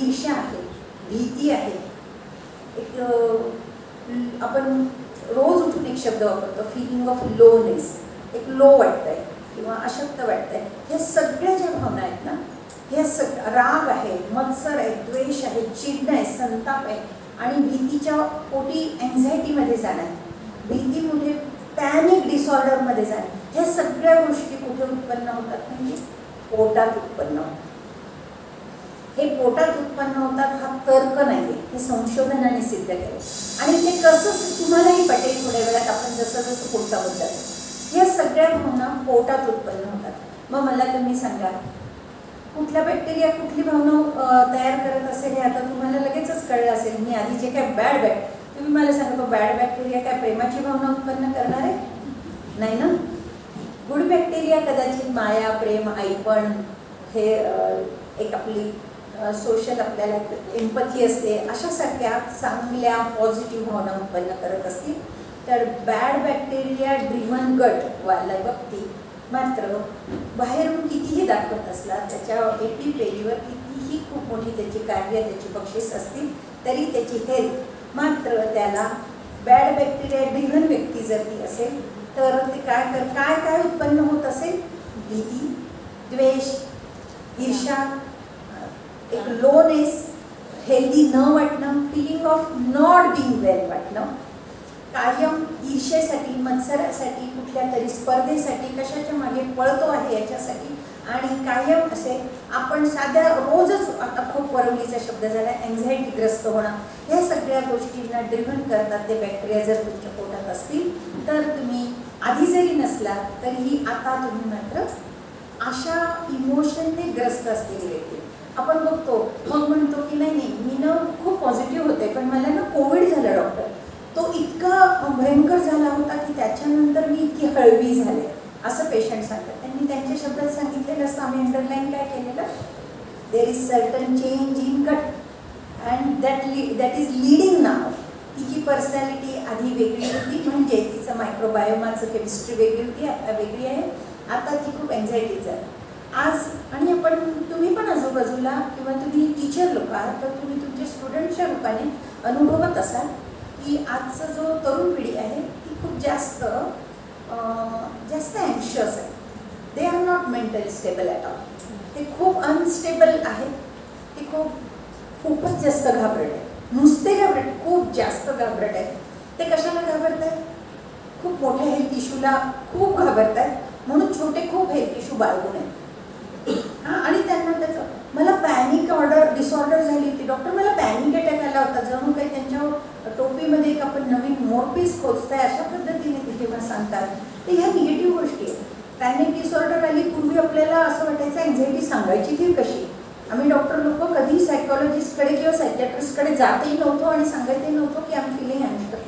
ईर्ष्या आहे, भीती आहे, एक आपण रोज उठून एक शब्द वापरतो फिलिंग ऑफ लोनेस, एक लो वाटतंय किंवा अशक्त वाटतंय, हे सगळ्या ज्या भावना आहेत ना, हे राग आहे, मत्सर आहे, द्वेष आहे, चिडणं आहे, संताप आहे, आणि भीतीच्या पोटी अँझायटीमध्ये जाणार, भीतीमुळे पॅनिक डिसऑर्डरमध्ये जाणे, ह्या सगळ्या गोष्टी कुठे उत्पन्न होतात म्हणजे पोटात उत्पन्न होतात. हे पोटात उत्पन्न होतात हा तर्क नाही, हे संशोधनाने सिद्ध केले. आणि ते कसं तुम्हालाही पटेल थोड्या वेळात आपण जसं जसं पुढचा मुद्दा, या सगळ्या भावना पोटात उत्पन्न होतात. मग मला तुम्ही सांगा कुठला बॅक्टेरिया कुठली भावना तयार करत असेल हे आता तुम्हाला लगेचच कळलं असेल. मी आधी जे काय बॅड तुम्ही मला सांगा तो बॅड बॅक्टेरिया काय प्रेमाची भावना उत्पन्न करणार आहे? नाही ना. गुड बॅक्टेरिया कदाचित माया, प्रेम, ऐपण, हे एक आपली सोशल आपल्याला एम्पथी असते, अशासारख्या चांगल्या पॉझिटिव्ह भावना उत्पन्न करत असतील. तर बॅड बॅक्टेरिया ड्रिव्हन गट वाला व्यक्ती मात्र बाहेरून कितीही दाखवत असला, त्याच्या पेजवर कितीही खूप मोठी त्याची कार्य, त्याची बक्षीस असतील, तरी त्याची हेल्थ मात्र त्याला बॅड बॅक्टेरिया ड्रिव्हन व्यक्ती जर ती असेल तर ते काय काय उत्पन्न होत असेल? भीती, द्वेष, ईर्ष्या, एक लोनेस, हेल्दी न वाटणं, फिलिंग ऑफ नॉट बिंग वेल वाटणं, कायम ईर्षेसाठी, मत्सरासाठी, कुठल्या तरी स्पर्धेसाठी, कशाच्या मागे पळतो आहे याच्यासाठी, आणि कायम असे आपण साध्या रोजच आता खूप वरवलीचा शब्द झाला अँझायटीग्रस्त होणं, ह्या सगळ्या गोष्टींना ड्रिव्हन करतात ते बॅक्टेरिया जर तुमच्या पोटात असतील. तर तुम्ही आधी जरी नसला तरीही आता तुम्ही मात्र अशा इमोशनने ग्रस्त असलेली व्यक्ती आपण बघतो. मग म्हणतो की नाही मी ना खूप पॉझिटिव्ह होते पण मला ना कोविड झालं डॉक्टर, तो इतका भयंकर झाला होता की त्याच्यानंतर मी इतकी हळवी झाले असं पेशंट सांगतात. त्यांनी त्यांच्या शब्दात सांगितलेलं असतं, आम्ही अंडरलाईन काय केलेलं, there is certain change in गट अँड दॅट इज लीडिंग नाव. तिची पर्सनॅलिटी आधी वेगळी होती, म्हणजे तिचं मायक्रोबायोमाचं केमिस्ट्री वेगळी होती, आता वेगळी आहे. आता ती खूप अँझायटीच आहे आज. आणि आपण तुम्ही पण आजूबाजूला किंवा तुम्ही टीचर लोक आहात तर तुम्ही तुमच्या स्टुडंटच्या रूपाने अनुभवत असाल की आजचा जो तरुण पिढी आहे ती खूप जास्त अँशियस आहे. They are not mentally stable at all. ते खूप अनस्टेबल आहेत, ते खूपच जास्त घाबरट आहेत, नुसते घाबरट, खूप जास्त घाबरट आहेत. ते कशाला घाबरत आहेत? खूप मोठ्या हेल्थ इश्यूला खूप घाबरत आहेत, म्हणून छोटे खूप हेल्थ इश्यू बाळगून आहेत. आणि त्यांना त्याचं मला पॅनिक डिसऑर्डर झाली होती डॉक्टर, मला पॅनिक अटॅक आला होता, जणू काही त्यांच्या टोपीमध्ये एक आपण नवीन मोरपीस खोचताय अशा पद्धतीने ते तेव्हा सांगतात. तर ह्या निगेटिव्ह गोष्टी आहेत. पॅनिक डिसऑर्डर आली, पूर्वी आपल्याला असं वाटायचं अँझायटी सांगायची ती कशी. आम्ही डॉक्टर लोक कधी सायकॉलॉजिस्टकडे किंवा सायकॅट्रिस्टकडे जातही नव्हतो आणि सांगायचंही नव्हतो की आय एम फिलिंग अँशियस,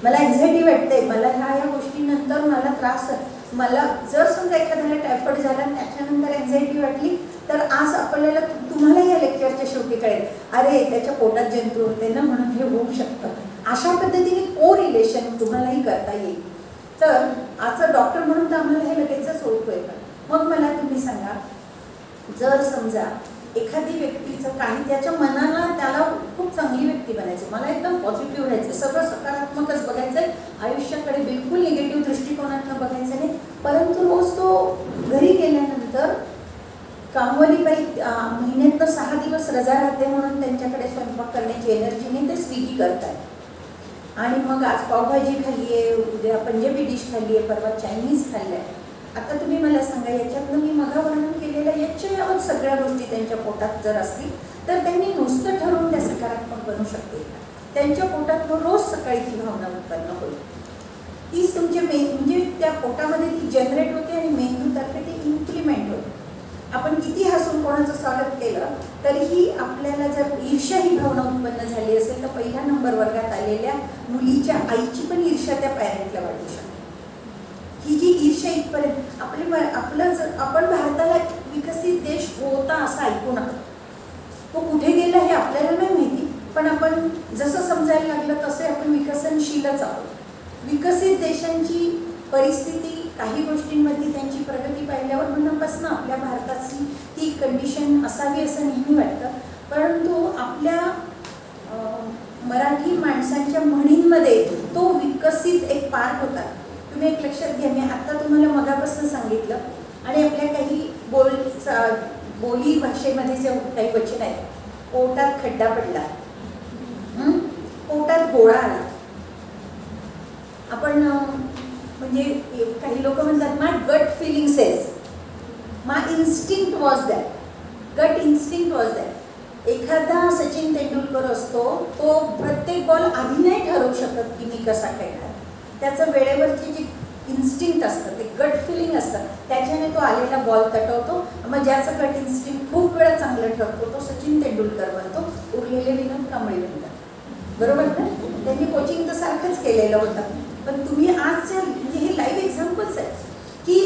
मला अँझायटी वाटते, मला ह्या गोष्टीनंतर मला त्रास आहे. मला जर समजा एखाद्याला टायफॉइड झाला त्याच्यानंतर अँझायटी वाटली तर आज आपल्याला तुम्हाला या लेक्चरच्या शेवटी कळेल, अरे त्याच्या पोटात जंतू होते ना म्हणून हे होऊ शकतं. अशा पद्धतीने को रिलेशन तुम्हालाही करता येईल. तर आजचा डॉक्टर म्हणून तर आम्हाला हे लगेचच ओळखतोय. मग मला तुम्ही सांगा, जर समजा एखादी व्यक्तीचं काही त्याच्या मनाला त्याला खूप चांगली व्यक्ती बनायचं, मला एकदम पॉझिटिव्ह राहायचं, सगळं सकारात्मकच बघायचं आहे, आयुष्याकडे बिलकुल निगेटिव्ह दृष्टिकोनातनं बघायचं नाही. परंतु रोज तो घरी गेल्यानंतर कामवाली बाई महिन्यातनं 6 दिवस रजा राहते म्हणून त्यांच्याकडे स्वयंपाक करण्याची एनर्जी नाही, ते स्विगी करतात. आणि मग आज पावभाजी खाल्ली आहे, उद्या पंजाबी डिश खाल्ली आहे, परवा चायनीज खाल्लं आहे. आता तुम्ही मला सांगा, याच्यातनं मी मग वर्णन केलेलं याच्या यावत सगळ्या गोष्टी त्यांच्या पोटात जर असतील तर त्यांनी नुसतं ठरवून त्या सकारात्मक बनू शकतील. त्यांच्या पोटात रोज सकाळी ती भावना उत्पन्न होईल. तीच तुमच्या म्हणजे त्या पोटामध्ये ती जनरेट होते आणि मेंदूतर्फे ती इम्प्लिमेंट होते. आपण किती हसून कोणाचं स्वागत केलं तरीही आपल्याला जर ईर्ष्या ही भावना उत्पन्न झाली असेल तर पहिल्या नंबर वर्गात आलेल्या मुलीच्या आईची पण ईर्ष्या त्या पॅरेंटला वाटू शकते. ही जी ईर्ष्या इथपर्यंत आपण भारताला विकसित देश होता असं ऐकून आहोत, तो कुठे गेला हे आपल्याला नाही माहिती, पण आपण जसं समजायला लागलं तसे आपण विकसनशीलच आहोत. विकसित देशांची परिस्थिती काही गोष्टींमध्ये त्यांची प्रगती पाहिल्यावर म्हणूनपासून आपल्या भारताची ती कंडिशन असावी असं नेहमी वाटतं. परंतु आपल्या मराठी माणसांच्या म्हणींमध्ये तो विकसित एक पार्ट होता. तुम्ही एक लक्षात घ्या, मी आत्ता तुम्हाला मगापासून सांगितलं आणि आपल्या काही बोली भाषेमध्ये जे काही वचन आहेत, पोटात खड्डा पडला, पोटात गोळा आला. आपण म्हणजे काही लोक म्हणतात my gut feeling says, my instinct was that, gut instinct was that. एखादा सचिन तेंडुलकर असतो, तो प्रत्येक बॉल आधी नाही ठरवू शकत की मी कसा खेळणार. त्याचं वेळेवरची जी इन्स्टिंक्ट असतं, ते गट फिलिंग असतं, त्याच्याने तो आलेला बॉल तटवतो. मग ज्याचं गट इन्स्टिंक्ट खूप वेळा चांगलं ठरतो तो सचिन तेंडुलकर बनतो, उरलेले विनोद कांबळे बनतात. बरोबर ना? त्यांनी कोचिंग तर सारखंच केलेलं होतं. पण तुम्ही आजच्या म्हणजे हे लाईव्ह एक्झाम्पल्स आहेत की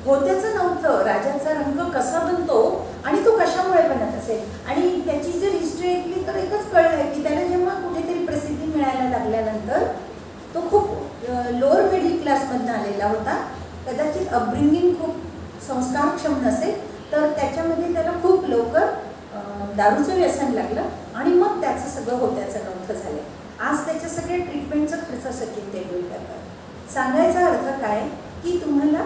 होत्याचं नव्हतं, राजाचा रंग कसा बनतो आणि तो कशामुळे बनत असेल. आणि त्याची जर हिस्ट्री ऐकली तर एकच कळलंय की त्याला जेव्हा कुठेतरी प्रसिद्धी मिळायला लागल्यानंतर तो खूप लोअर मिडल क्लासमधून आलेला होता. कदाचित अपब्रिंगिंग खूप संस्कारक्षम नसेल, तर त्याच्यामध्ये त्याला खूप लवकर दारूचं व्यसन लागलं आणि मग त्याचं सगळं होत्याचं नव्हतं झालं. आज त्याच्या सगळ्या ट्रीटमेंटचा खर्च सचिन तेंडुलकर करतात. सांगायचा अर्थ काय की तुम्हाला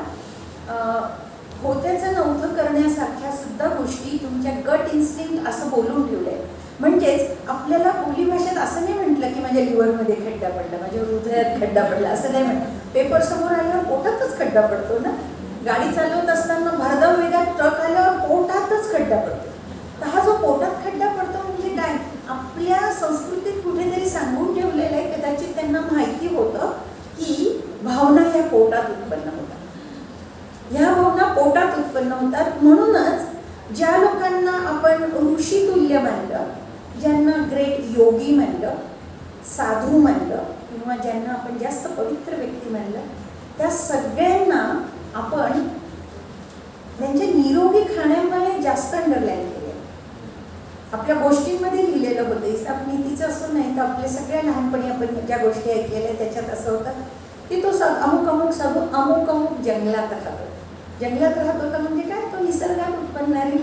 होत्याचं नव्हतं करण्यासारख्या सुद्धा गोष्टी तुमच्या गट इन्स्टिंक्ट असं बोलून ठेवलंय. म्हणजेच आपल्याला बोली भाषेत असं नाही म्हटलं की माझ्या लिव्हरमध्ये खड्डा पडला, माझ्या हृदयात खड्डा पडला, असं नाही म्हटलं. पेपर समोर आल्यावर पोटातच खड्डा पडतो ना. गाडी चालवत असताना भरधाव वेगात ट्रक आल्यावर पोटातच खड्डा पडतो. तर हा जो पोटात खड्डा पडतो म्हणजे काय, आपल्या संस्कृतीत कुठेतरी सांगून ठेवलेलं आहे. कदाचित त्यांना माहिती होतं की भावना ह्या पोटात उत्पन्न होतात, ह्या भावना पोटात उत्पन्न होतात. म्हणूनच ज्या लोकांना आपण ऋषी तुल्य मानलं, ज्यांना ग्रेट योगी मानलं, साधू मानलं, किंवा ज्यांना आपण जास्त पवित्र व्यक्ती मानलं, त्या सगळ्यांना आपण त्यांच्या निरोगी खाण्यामध्ये जास्त अंडरलाईन केले. आपल्या गोष्टींमध्ये लिहिलेलं होतं. हिसाब नीतीचं असं नाही तर आपल्या सगळ्या लहानपणी आपण ज्या गोष्टी ऐकलेल्या त्याच्यात असं होतं की तो अमुक अमुक साधू अमुक अमुक जंगलात राहतो. जंगलात राहत होता म्हणजे काय, तो निसर्गात उत्पन्नारी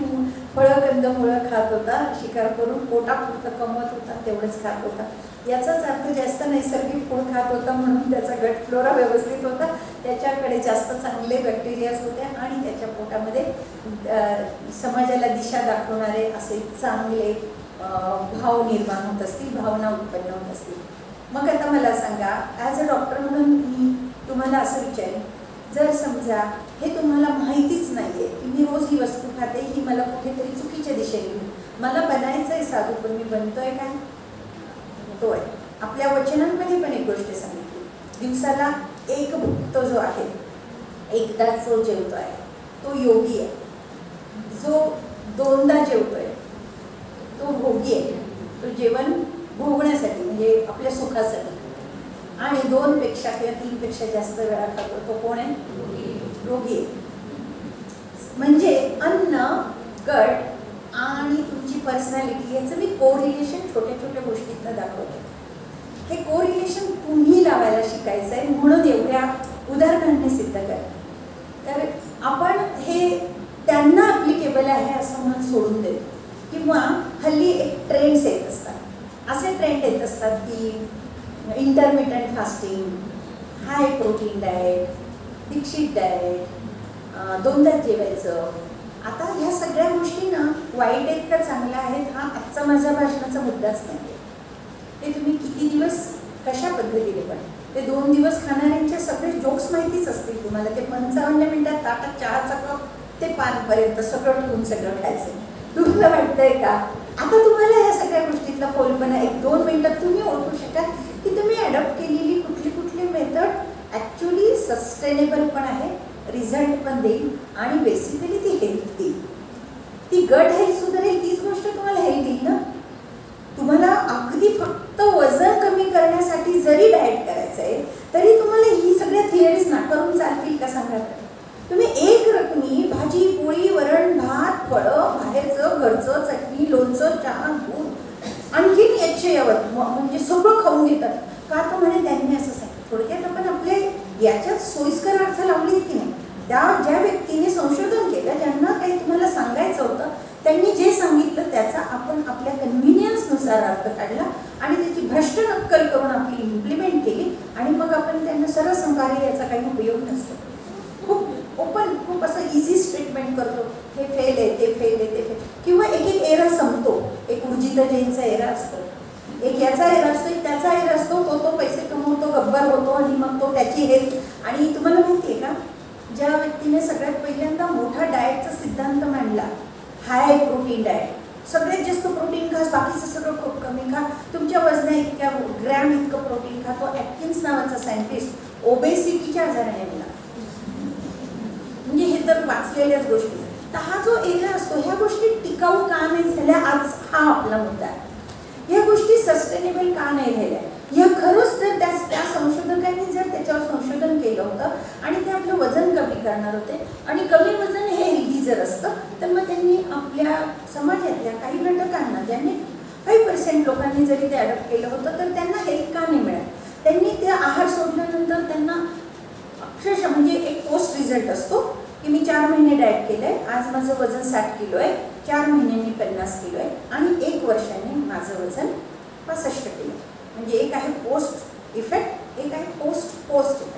फळं कंदमुळं खात होता, शिकार करून पोटापुरतं कमवत होता, तेवढंच खात होता. याचाच अर्थ जास्त नैसर्गिक फळ खात होता म्हणून त्याचा गट फ्लोरा व्यवस्थित होता, त्याच्याकडे जास्त चांगले बॅक्टेरियाज होते आणि त्याच्या पोटामध्ये समाजाला दिशा दाखवणारे असे चांगले भाव निर्माण होत असतील, भावना उत्पन्न होत असतील. मग आता मला सांगा, ॲज अ डॉक्टर म्हणून मी तुम्हाला असं विचारेन, जर समजा हे तुम्हाला माहितीच नाहीये की मी रोज ही वस्तू खाते, ही मला कुठेतरी चुकीच्या दिशेने, मला बनायचं आहे साधू पण मी बनतोय काय, तो आहे. आपल्या वचनांमध्ये पण एक गोष्ट सांगितली, दिवसाला एक भुक्त जो आहे, एकदाच जो जेवतो आहे तो योगी आहे, जो दोनदा जेवतोय तो भोगी आहे. तो जेवण भोगण्यासाठी म्हणजे आपल्या सुखासाठी, आणि 2 पेक्षा किंवा 3 पेक्षा जास्त वेळा खातो तो कोण आहे, रोगी आहे. म्हणजे अन्न, गट आणि तुमची पर्सनॅलिटी याचं मी कोरिलेशन छोट्या छोट्या गोष्टींना दाखवते. हे कोरिलेशन तुम्ही लावायला शिकायचं आहे, म्हणून एवढ्या उदाहरणांनी सिद्ध करा. तर आपण हे त्यांना ॲप्लिकेबल आहे असं मत सोडून देतो. किंवा हल्ली एक ट्रेंड्स येत असतात, असे ट्रेंड येत असतात की intermittent fasting, high protein diet, Dixit diet, 2 तास जेवायचं. आता ह्या सगळ्या गोष्टी ना वाईट आहेत का चांगल्या आहेत हा आजचा माझ्या भाषणाचा मुद्दाच नाही. ते तुम्ही किती दिवस कशा पद्धतीने पण, ते 2 दिवस खाणाऱ्यांच्या सगळे जोक्स माहितीच असतील तुम्हाला. ते 55 मिनिटात ताटात चहाचा कप ते पानपर्यंत सगळं ठेवून सगळं खायचं. तुम्हाला वाटतंय का आता तुम्हाला ह्या सगळ्या गोष्टीतला फोलपणा 1-2 मिनिटात तुम्ही ओळखू शकाल की तुम्ही ॲडॉप्ट केलेली कुठली मेथड ॲक्च्युली सस्टेनेबल पण आहे, रिझल्ट पण देईल आणि बेसिकली ती हेल्थ देईल. ती गट हेल्थ सुधारेल, तीच गोष्ट तुम्हाला हेल्थ देईल ना. तुम्हाला अगदी फक्त वजन कमी करण्यासाठी जरी डाएट करायचं आहे तरी तुम्हाला ही सगळ्या थिअरीज नाकारून चालतील का सांगा. तुम्ही एक रकमी भाजी पोळी वरण भात फळं बाहेरचं घरचं चटणी लोणचं चहा दूध आणखीन याच्यावर म्हणजे सगळं खाऊन घेतात का, तर म्हणे त्यांनी असं सांगितलं. थोडक्यात आपण आपले याच्यात सोयीस्कर अर्थ लावलेत की नाही. त्या ज्या व्यक्तीने संशोधन केलं, ज्यांना काही तुम्हाला सांगायचं होतं, त्यांनी जे सांगितलं त्याचा आपण आपल्या कन्व्हिनियन्सनुसार अर्थ काढला आणि त्याची भ्रष्ट नक्कल करून आपली इम्प्लिमेंट केली आणि मग आपण त्यांना सरळ संभारी याचा काही उपयोग नसतो. खूप ओपन खूप असं इझी स्टेटमेंट करतो, हे फेल आहे ते फेल आहे ते फेल, किंवा एक एरा संपतो. एक उर्जित जैनचा एरा असतो, एक याचा हेर असतो, एक त्याचा हेर असतो. तो पैसे कमवतो, गब्बर होतो आणि मग तो त्याची हेर. आणि तुम्हाला माहिती आहे का, ज्या व्यक्तीने सगळ्यात पहिल्यांदा मोठा डाएटचा सिद्धांत मांडला, हाय प्रोटीन डाएट, सगळ्यात जास्त प्रोटीन खा, बाकीचं सगळं खूप कमी खा, तुमच्या वजना इतक्या ग्रॅम इतकं प्रोटीन खा, तो ॲटकिन्स नावाचा सायंटिस्ट ओबेसिटीच्या आजाराने गेला. म्हणजे हे तर वाचलेल्याच गोष्टी. तर हा जो एरिया असतो, ह्या गोष्टी टिकाऊ का नाही झाल्या, आज हा आपला मुद्दा आहे. ह्या गोष्टी सस्टेनेबल का नाही राहिल्या, ह्या खरंच जर त्या संशोधकांनी जर त्याच्यावर संशोधन केलं होतं आणि ते आपलं वजन कमी करणार होते, आणि कमी वजन हे हेल्दी जर असतं, तर मग त्यांनी आपल्या समाजातल्या काही घटकांना, ज्यांनी 5% लोकांनी जरी ते अडॉप्ट केलं होतं, तर त्यांना हेल्थ का नाही मिळालं. त्यांनी ते आहार सोडल्यानंतर त्यांना अक्षरशः म्हणजे एक पोस्ट रिझल्ट असतो की मी 4 महिने डाएट केलंय, आज माझं वजन 60 किलो आहे, 4 महिन्यांनी 50 किलो आहे, आणि 1 वर्षाने माझं वजन 65 किलो. म्हणजे एक आहे पोस्ट इफेक्ट, एक आहे पोस्ट इफेक्ट.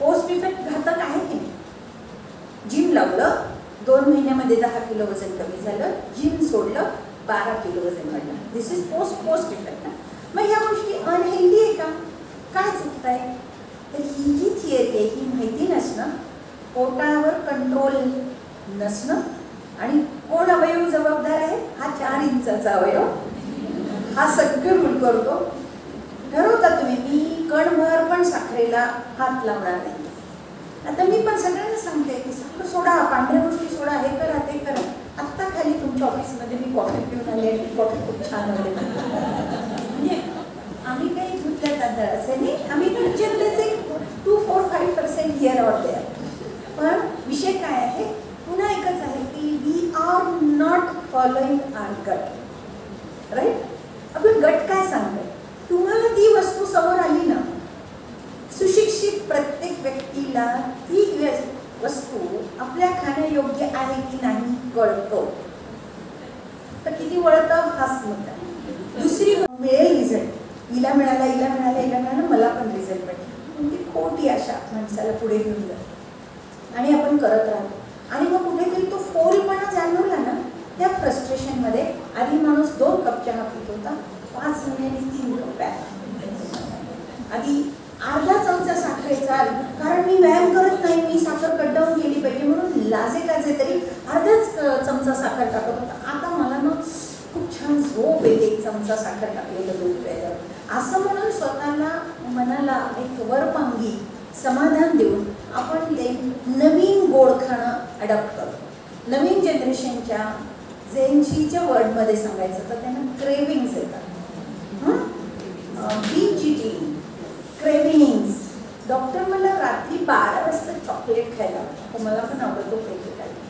पोस्ट इफेक्ट घातक आहे की नाही. जिम लावलं, 2 महिन्यामध्ये 10 किलो वजन कमी झालं, जिम सोडलं, 12 किलो वजन वाढलं. दिस इज पोस्ट इफेक्ट. मग ह्या गोष्टी अनहेल्दी आहे का, काय चुकत आहे. तर ही जी थिअरी आहे ही माहिती नसणं, पोटावर कंट्रोल नसणं, आणि कोण अवयव जबाबदार आहे, हा 4 इंचाचा अवयव, हा सगळं रूल करतो. ठरवता तुम्ही, मी कणभर पण साखरेला हात लावणार नाही. आता मी पण सगळ्यांना सांगते की साखर सोडा, पांढऱ्या गोष्टी सोडा, हे करा ते करा. आत्ता खाली तुमच्या ऑफिसमध्ये मी कॉफी पिऊन आले आणि कॉफी खूप छान होते. म्हणजे आम्ही काही धुतल्या तांदळाचे नाही, आम्ही तुमच्यातलेच एक 2-4-5% हिअर ऑर देअर. पण विषय काय आहे, पुन्हा एकच आहे की वी आर नॉट फॉलोइंग आवर गट, राईट. आपलं गट काय सांगतंय, तुम्हाला ती वस्तू समोर आली ना, सुशिक्षित प्रत्येक व्यक्तीला ती वस्तू आपल्या खाण्यायोग्य आहे की नाही कळतो. तर किती वळतं हाच मुद्दा. दुसरी मिळेल रिझल्ट, हिला मिळाला, हिला मिळाला, हिला मिळाला, मला पण रिझल्ट भेटेल, म्हणजे खोटी आशा माणसाला पुढे घेऊन जाते आणि आपण करत राहतो. आणि मग कुठेतरी तो फोलपणा जाणवला ना, त्या फ्रस्ट्रेशनमध्ये आधी माणूस 2 कप चहा पित होता, 5 महिन्यांनी 3 कप प्यायला. आधी अर्धा चमचा साखरेचा, कारण मी व्यायाम करत नाही, मी साखर कट डाऊन केली पाहिजे म्हणून लाजे काजे तरी अर्धाच चमचा साखर टाकत होता. आता मला ना खूप छान झोप येते 1 चमचा साखर टाकलेलं दूध प्यायला. असं म्हणून स्वतःला, मनाला एक वरपांगी समाधान देऊन आपण ते नवीन गोड खाणं अडॉप्ट करतो. नवीन जनरेशनच्या झेनशीच्या वर्डमध्ये सांगायचं तर त्यांना क्रेविंग्स येतात. Binge eating, cravings. डॉक्टर मला रात्री 12 वाजता चॉकलेट खायला आवडतं, तर मला पण आवडतो पैकी खायला.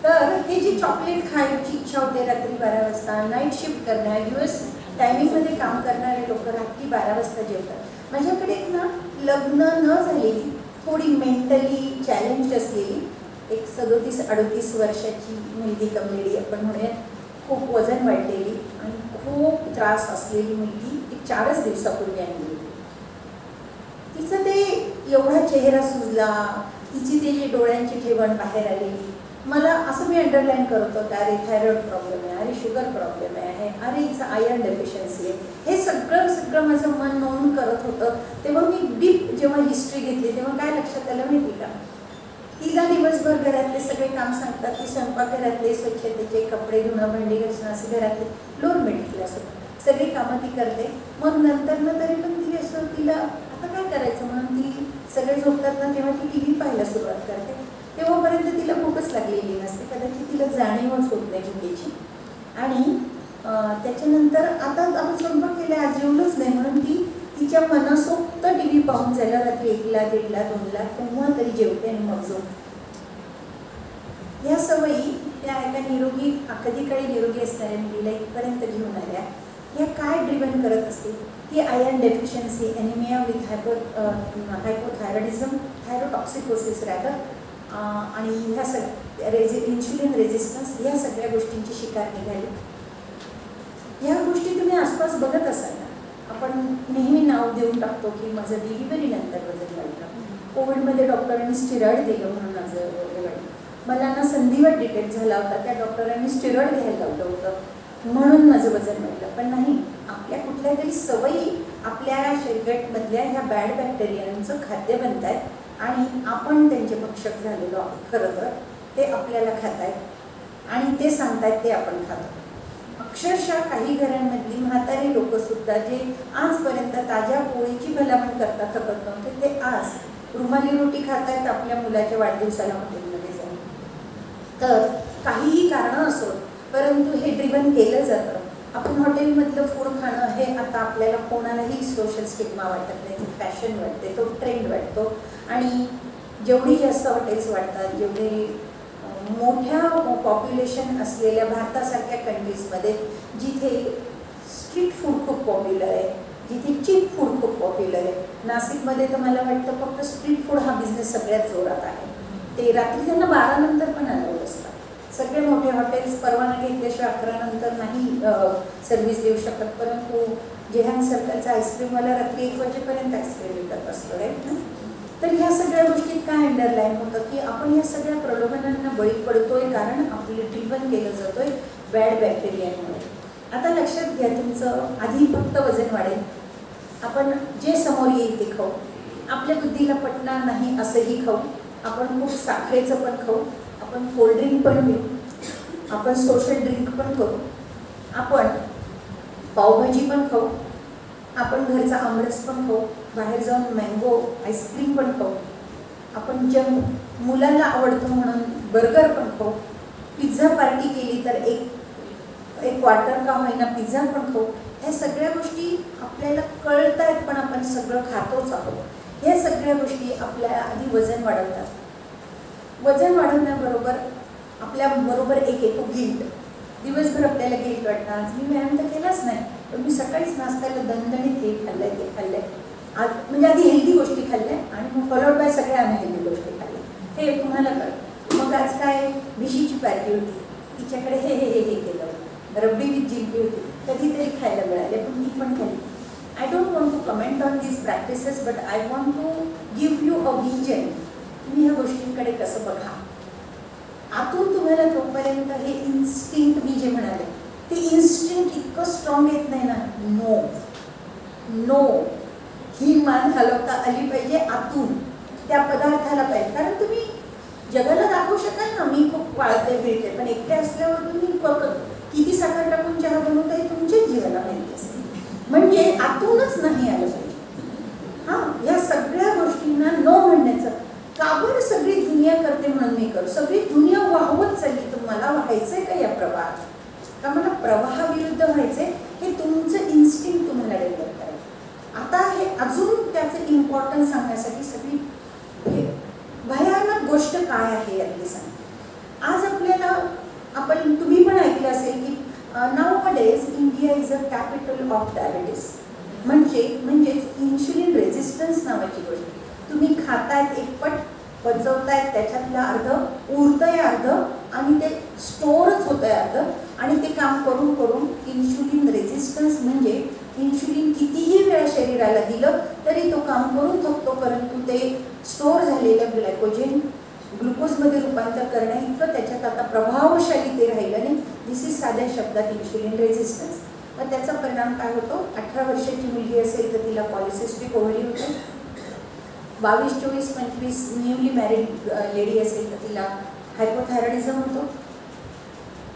तर हे जी चॉकलेट खायची इच्छा होते रात्री 12 वाजता, नाईट शिफ्ट करणार, US टायमिंगमध्ये काम करणारे लोक रात्री 12 वाजता जेवतात. माझ्याकडे एक ना लग्न न झालेली, थोडी मेंटली चॅलेंज असलेली एक 37-38 वर्षाची मुलगी, कमलेडी आपण म्हणूयात, खूप वजन वाढलेली आणि खूप त्रास असलेली मुलगी एक 4च दिवसापूर्वी आणली. तिचं ते एवढा चेहरा सुजला, तिची ते जे डोळ्यांची ठेवण बाहेर आलेली. मला असं मी अंडरलाईन करत होतं, अरे थायरॉइड प्रॉब्लेम आहे, अरे शुगर प्रॉब्लेम आहे, अरे हिचं आयर्न डेफिशियन्सी आहे. हे सगळं माझं मन नोंद करत होतं. तेव्हा मी डीप जेव्हा हिस्ट्री घेतली तेव्हा काय लक्षात आलं माहिती का, तिला दिवसभर घरातले सगळे काम सांगतात, ती स्वयंपाकघरातले, स्वच्छतेचे, कपडे धुणं, भांडी घासणं, असे घरातले लोड मिळतील असं सगळी कामं ती करते. मग नंतर ना तरी पण ती असं, तिला आता काय करायचं म्हणून ती सगळे झोपतात ना तेव्हा ती TV पाहायला सुरुवात करते. तेव्हापर्यंत तिला भूकच लागलेली नसते, कदाचित तिला जाणीवच होत नाही भुकेची. आणि त्याच्यानंतर आता आपण स्वयंपाक केला, आज जेवलंच नाही म्हणून ती तिच्या मनसोक्त TV पाहून जायला रात्री 1ला, 1:30ला, 2ला तेव्हा तरी जेवते आणि मग झोपते. ह्या सवयी त्या एका निरोगी, कधी काळी निरोगी असणाऱ्या मुलीला इथपर्यंत घेऊन आल्या. ह्या काय ड्रिव्हन करत असते, ती iron deficiency, anaemia with hypothyroidism, thyrotoxicosis rather, आणि ह्या सगळ्या इन्शुलिन रेझिस्टन्स, ह्या सगळ्या गोष्टींची शिकार निघाली. ह्या गोष्टी तुम्ही आसपास बघत असाल ना. आपण नेहमी नाव देऊन टाकतो की माझं डिलिव्हरीनंतर वजन वाढलं, कोविडमध्ये डॉक्टरांनी स्टिरॉइड दिलं म्हणून माझं वजन वाढलं, मला ना संधिवात डिटेक्ट झाला होता, त्या डॉक्टरांनी स्टिरॉइड घ्यायला लावलं होतं म्हणून माझं वजन वाढलं. पण नाही, आपल्या कुठल्या तरी सवयी आपल्या शरीरामधल्या ह्या बॅड बॅक्टेरियांचं खाद्य बनत आहेत आणि आपण त्यांचे भक्षक झालेलो आहोत. खरं तर ते आपल्याला खात आहेत आणि ते सांगतायत ते आपण खातो. अक्षरशः काही घरांमधली म्हातारी लोक सुद्धा जे आजपर्यंत ताज्या पोळीची भलामण करता थकत नव्हते, ते आज रुमाली रोटी खात आहेत आपल्या मुलाच्या वाढदिवसाला हॉटेलमध्ये जाऊन. तर काहीही कारणं असो, परंतु हे ड्रिव्हन केलं जातं. आपण हॉटेलमधलं फूड खाणं हे आता आपल्याला कोणालाही सोशल स्टिग्मा वाटत नाही, फॅशन वाटते, तो ट्रेंड वाटतो. आणि जेवढी जास्त हॉटेल्स वाटतात, जेवढे मोठ्या पॉप्युलेशन असलेल्या भारतासारख्या कंट्रीजमध्ये जिथे स्ट्रीट फूड खूप पॉप्युलर आहे, जिथे चीप फूड खूप पॉप्युलर आहे. नाशिकमध्ये तर मला वाटतं फक्त स्ट्रीट फूड हा बिझनेस सगळ्यात जोरात आहे. ते रात्री त्यांना 12 नंतर पण अलाउड असतात. सगळे मोठे हॉटेल्स परवाना घेतल्याशिवाय 11 नंतर नाही सर्व्हिस देऊ शकत, परंतु जेहान सर्कलचा आईस्क्रीमवाला रात्री 1 वाजेपर्यंत आईस्क्रीम विकत असतो, राईट ना. तर ह्या सगळ्या गोष्टीत काय अंडरलाईन होतं की आपण या सगळ्या प्रलोभनांना बळी पडतोय, कारण आपलं ड्रिव्हन केलं जातोय बॅड बॅक्टेरियामुळे. आता लक्षात घ्या, तुमचं आधी फक्त वजन वाढेल, आपण जे समोर येईल ते खाऊ, आपल्या बुद्धीला पटणार नाही असंही खाऊ, आपण खूप साखरेचं पण खाऊ, आपण कोल्ड्रिंक पण पिऊ, आपण सोशल ड्रिंक पण करू, आपण पावभाजी पण खाऊ, आपण घरचा आमरस पण खाऊ, बाहेर जाऊन मँगो आईस्क्रीम पण खाऊ, आपण जंक मुलांना आवडतं म्हणून बर्गर पण खाऊ, पिझ्झा पार्टी केली तर एक क्वार्टर का होईना पिझ्झा पण खाऊ. ह्या सगळ्या गोष्टी आपल्याला कळत आहेत, पण आपण सगळं खातोच आहोत. ह्या सगळ्या गोष्टी आपल्या आधी वजन वाढवतात. वजन वाढवण्याबरोबर आपल्याबरोबर एक येतो गिल्ट. दिवसभर आपल्याला गिल्ट वाटतं, आज मी व्यायाम तर केलाच नाही, पण मी सकाळीच नाश्त्याला दणदणीत हे खाल्लंय ते खाल्लंय, आज म्हणजे आधी हेल्दी गोष्टी खाल्ल्या आणि मग फॉलोड बाय सगळ्या अनहेल्दी गोष्टी खाल्ल्या, हे तुम्हाला कळतं. मग आज काय भिशीची पार्टी होती, तिच्याकडे हे हे हे हे केलं, रबडी विथ जिलबी होती, कधीतरी खायला मिळाले पण मी पण खाल्ली. I don't want to comment on these practices, but I want to give you a vision. तुम्ही ह्या गोष्टींकडे कसं बघा. आतून तुम्हाला तोपर्यंत हे इन्स्टिंक्ट मी जे म्हणाले ते इन्स्टिंक्ट इतकं स्ट्रॉंग येत नाही ना. नो नो, ही मान हलवता आली पाहिजे आतून त्या पदार्थाला पाहिजे. कारण तुम्ही जगाला दाखवू शकाल ना मी खूप वाळते मिळते, पण एकटे असल्यावर तुम्ही किती साखर टाकून चहा बनवता हे तुमच्याच जीवाला माहिती असेल. म्हणजे आतूनच नाही आलं पाहिजे. हां, या सगळ्या गोष्टींना नो म्हणण्याचं. का बरं सगळी दुनिया करते म्हणून मी करू, सगळी दुनिया वाहवत चालली तर मला व्हायचंय का या प्रवाहात, का मला प्रवाहाविरुद्ध व्हायचंय, हे तुमचं इन्स्टिंक्ट तुम्हाला डेव्हलप करायचं. आता हे अजून त्याचं इम्पॉर्टन्स सांगण्यासाठी सगळी भयानक गोष्ट काय आहे यातली सांग. आज आपल्याला आपण तुम्ही पण ऐकलं असेल की nowadays India is a capital of diabetes. म्हणजेच इन्शुलिन रेझिस्टन्स नावाची गोष्ट. तुम्ही खातायत एक पट, पचवतायत त्याच्यातलं अर्ध, उरतंय अर्ध आणि ते स्टोअरच होतंय अर्ध, आणि ते काम करून करून इन्शुलिन रेझिस्टन्स म्हणजे इन्शुलिन कितीही वेळा शरीराला दिलं तरी तो काम करून थकतो, परंतु ते स्टोअर झालेलं ग्लायकोजेन ग्लुकोजमध्ये रूपांतर करणं इतकं त्याच्यात आता प्रभावशाली ते राहिलं नाही. दिस इज साध्या शब्दात इन्शुलिन रेझिस्टन्स. मग त्याचा परिणाम काय होतो, 18 वर्षाची मुलगी असेल तर तिला पॉलिसिस्टिक ओव्हरी होते, 22, 24, 25 न्यूली मॅरिड लेडी असेल तर तिला हायपोथायरॉइडिझम होतो,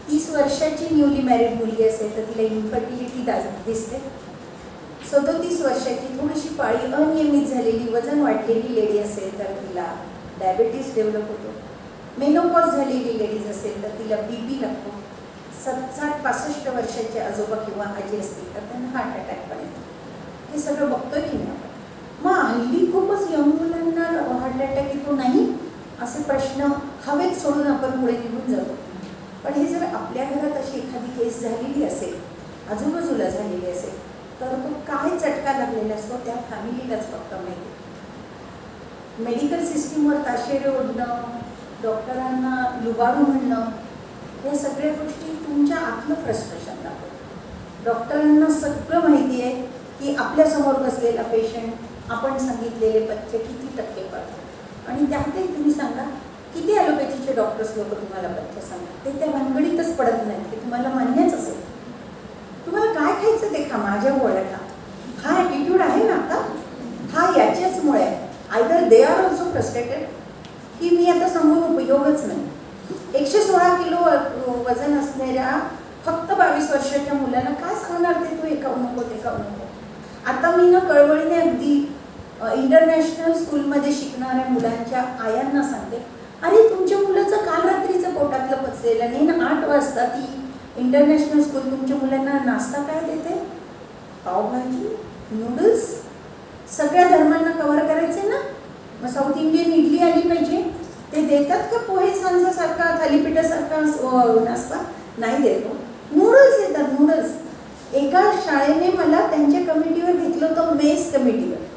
30 वर्षाची न्यूली मॅरिड मुलगी असेल तर तिला इन्फर्टिलिटी दिसते, 37 वर्षाची थोडीशी पाळी अनियमित झालेली वजन वाढलेली लेडी असेल तर तिला डायबिटीज डेव्हलप होतो, मेनोपॉज झालेली लेडीज असेल तर तिला बीपी लागतो, 60-65 वर्षाचे आजोबा किंवा आजी असतील तर त्यांना हार्ट अटॅक पण येतो. हे सगळं बघतोय की नाही आपण. मग हल्ली खूपच यंग मुलांना हार्ट अटॅक येतो नाही असे प्रश्न हवेत सोडून आपण पुढे निघून जातो. पण हे जर आपल्या घरात अशी एखादी केस झालेली असेल, आजूबाजूला झालेली असेल, तर तो काय चटका लागलेला असतो त्या फॅमिलीलाच फक्त माहिती. मेडिकल सिस्टीमवर ताशेरे ओढणं, डॉक्टरांना लुबाडू म्हणणं, या सगळ्या गोष्टी तुमच्या आतलं फ्रस्ट्रेशन दाखवतात. डॉक्टरांना सगळं माहिती आहे की आपल्यासमोर बसलेला पेशंट आपण सांगितलेले पथ्य किती टक्के पडतात, आणि त्यातही तुम्ही सांगा किती ॲलोपॅथीचे डॉक्टर्स लोक तुम्हाला पथ्य सांगतात, ते त्या भानगडीतच पडत नाहीत, ते तुम्हाला मान्यच असेल. तुम्हाला काय खायचं ते खा, माझ्या गोळ्या खा. हा ॲटिट्यूड आहे ना आता, हा याच्याचमुळे आहे. Either they are also frustrated की मी आता सांगून उपयोगच नाही. 116 किलो वजन असणाऱ्या फक्त 22 वर्षाच्या मुलाला काय सांगणार ते तू हे खाऊ नको ते खाऊ नको. आता मी ना कळवळीने अगदी इंटरनॅशनल स्कूलमध्ये शिकणाऱ्या मुलांच्या आयांना सांगते, अरे तुमच्या मुलाचं काल रात्रीचं पोटातलं पचलेलं नाही ना, 8 वाजता ती इंटरनॅशनल स्कूल तुमच्या मुलांना नाश्ता काय देते? पावभाजी, नूडल्स. सगळ्या धर्मांना कव्हर करायचे ना, मग साऊथ इंडियन इडली आली पाहिजे. ते देतात का पोहे सांजासारखा थालीपीठासारखा नाश्ता? नाही देतो. नूडल्स देतात, नूडल्स. एका शाळेने मला त्यांच्या कमिटीवर घेतलं होतं, मेस कमिटीवर.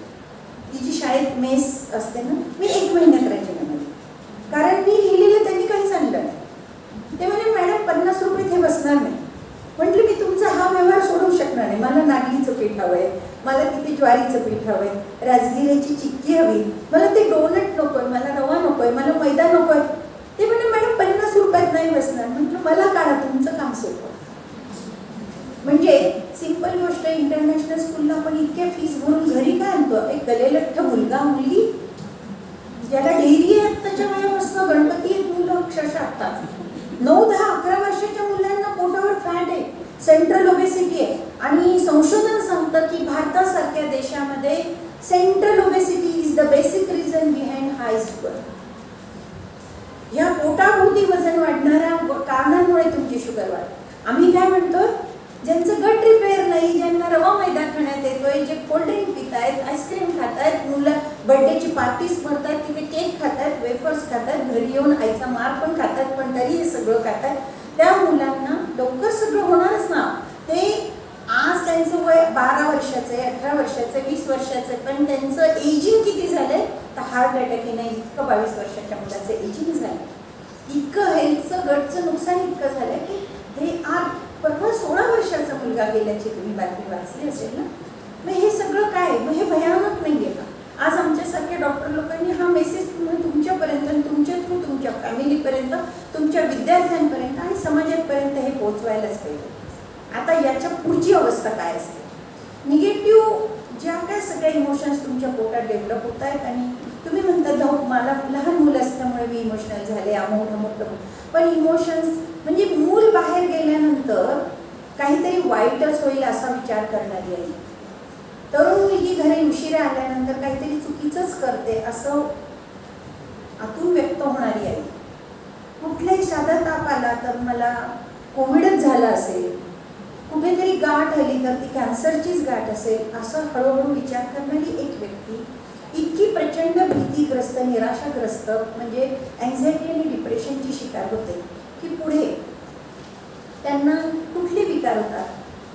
ती जी शाळेत मेस असते ना, मी 1 महिन्यात राजीनामा, कारण मी लिहिलेलं त्यांनी काहीच आणलं नाही. ते म्हणे मॅडम 50 रुपये हे बसणार नाही. म्हटलं मी तुमचा हा व्यवहार सोडवू शकणार नाही. मला नागलीचं पीठ हवं आहे, मला तिथे ज्वारीचं पीठ हवं आहे, राजगिऱ्याची चिक्की हवी, मला ते डोनट नको आहे, मला रवा नको आहे, मला मैदा नको आहे. ते म्हणे मॅडम 50 रुपयात नाही बसणार. म्हटलं मला काढा, तुमचं काम सोपं. म्हणजे सिंपल गोष्ट, इंटरनॅशनल स्कूलला आपण इतक्या फीस भरून घरी काय आणतो? एक गलेलठ्ठ मुलगा मुलगी ज्याला डेअरी आहे आत्ताच्या वयापासून, गणपती आहेत मुलं अक्षरशः आत्ताच 9, 10, 11 वर्षाच्या मुलांना पोटावर फॅट आहे, सेंट्रल ओबेसिटी आहे. आणि संशोधन सांगतं की भारतासारख्या देशामध्ये central obesity is the basic reason behind high sugar. या पोटाभोवती वजन वाढणाऱ्या कारणांमुळे तुमची शुगर वाढते. आम्ही काय म्हणतो, ज्यांचं गट रिपेअर नाही, ज्यांना रवा मैदा खाण्यात येतोय, जे कोल्ड्रिंक पित आहेत, आईस्क्रीम खात आहेत, मुलं बर्थडेची पार्टीज भरतात, तिथे केक खात आहेत, वेफर्स खात आहेत, घरी येऊन आईचा मार पण खात आहेत, पण तरी हे सगळं खात आहेत, त्या मुलांना लवकर सगळं होणारच ना. ते आज त्यांचं वय 12 वर्षाचं आहे, 18 वर्षाचं आहे, 20 वर्षाचं आहे, पण त्यांचं एजिंग किती झालंय? तर हार्ट अटॅक येणं इतकं 22 वर्षाच्या मुलाचं एजिंग झालं, इतकं हेल्थचं गटचं नुकसान इतकं झालं की दे आर. परवा 16 वर्षाचा मुलगा गेल्याची तुम्ही बातमी वाचली असेल ना. मग हे सगळं काय? मग हे भयानक नाही आहे का? आज आमच्यासारख्या डॉक्टर लोकांनी हा मेसेज तुमच्यापर्यंत, तुमच्या थ्रू तुमच्या फॅमिलीपर्यंत, तुमच्या विद्यार्थ्यांपर्यंत आणि समाजापर्यंत हे पोहोचवायलाच पाहिजे. आता याच्या पुढची अवस्था काय असते? निगेटिव्ह ज्या काय सगळ्या इमोशन्स तुमच्या पोटात डेव्हलप होत आहेत आणि तुम्ही म्हणता भाऊ मला लहान मुलं असल्यामुळे मी इमोशनल झाले, मोठं मोठं. पण इमोशन्स म्हणजे मूल बाहेर गेल्यानंतर काहीतरी वाईटच होईल असा विचार करणारी आई, तरुण मुलगी घरी उशिरा आल्यानंतर काहीतरी चुकीचंच करते असं आतून व्यक्त होणारी आई, कुठलाही साधा ताप आला तर मला कोविडच झाला असेल, कुठेतरी गाठ आली तर ती कॅन्सरचीच गाठ असेल असं हळूहळू विचार करणारी एक व्यक्ती इतकी प्रचंड भीतीग्रस्त, निराशाग्रस्त म्हणजे अँझायटी आणि डिप्रेशनची शिकार होते की पुढे त्यांना कुठले विकार होतात.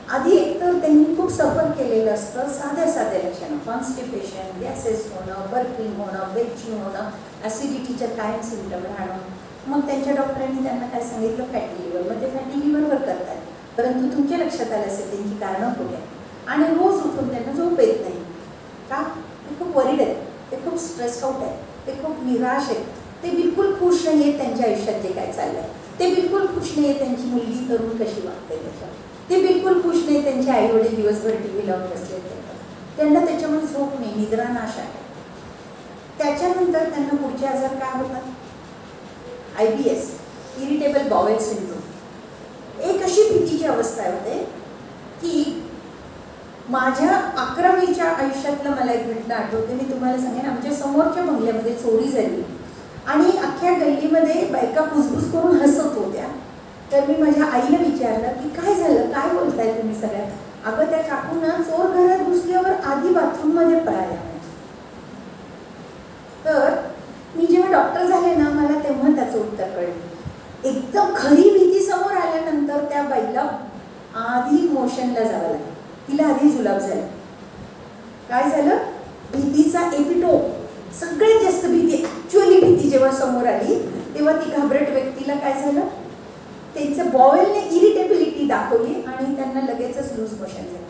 आधी एकतर त्यांनी खूप सफर केलेलं असतं, साध्या साध्या लक्षणं, कॉन्स्टिपेशन, गॅसेस होणं, बर्पिंग होणं, बेचिंग होणं, ॲसिडिटीच्या कायम सिम्पटम राहणं. मग त्यांच्या डॉक्टरांनी त्यांना काय सांगितलं? Fatty liver. मग ते फॅटी लिव्हरवर करतात, परंतु तुमच्या लक्षात आलं असेल त्यांची कारणं कुठे आहेत. आणि रोज उठून त्यांना झोप येत नाही का? ते खूप वरीड आहेत, ते खूप स्ट्रेस आउट आहेत, ते खूप निराश आहेत, ते बिलकुल खुश नाही आहेत त्यांच्या आयुष्यात जे काय चाललं आहे, ते बिलकुल खुश नाही आहे त्यांची मुलगी तरुण कशी वागते त्याच्यावर, ते बिलकुल खुश नाही त्यांचे आईवडील दिवसभर TV लावून बसले त्यांना त्याच्यामुळे झोप नाही, निद्रानाश आहे. त्याच्यानंतर त्यांना पुढचे आजार काय होतात? IBS, irritable bowel syndrome. एक अशी भीतीची अवस्था होते की माझ्या 11वीच्या आयुष्यातलं मला एक घटना आठवते. मी तुम्हाला सांगेन, आमच्या समोरच्या बंगल्यामध्ये चोरी झाली आणि अख्ख्या गल्लीमध्ये बायका कुजबुज करून हसत होत्या. तर मी माझ्या आईला विचारलं की काय झालं, काय बोलताय तुम्ही सगळ्या? अगं त्या काकूंना चोर घरात घुसल्यावर आधी बाथरूममध्ये पळाल्या. तर मी जेव्हा डॉक्टर झाले ना, मला तेव्हा त्याचं उत्तर कळलं. एकदम खरी भीती समोर आल्यानंतर त्या बाईला आधी मोशनला जावं लागलं, तिला आधी जुलाब झाला. काय झालं? भीतीचा एपिटोप, सगळ्यात जास्त भीती, ॲक्च्युअली भीती जेव्हा समोर आली तेव्हा ती घाबरट व्यक्तीला काय झालं? त्यांचं बॉयलने इरिटेबिलिटी दाखवली आणि त्यांना लगेचच लूज मोशन झालं.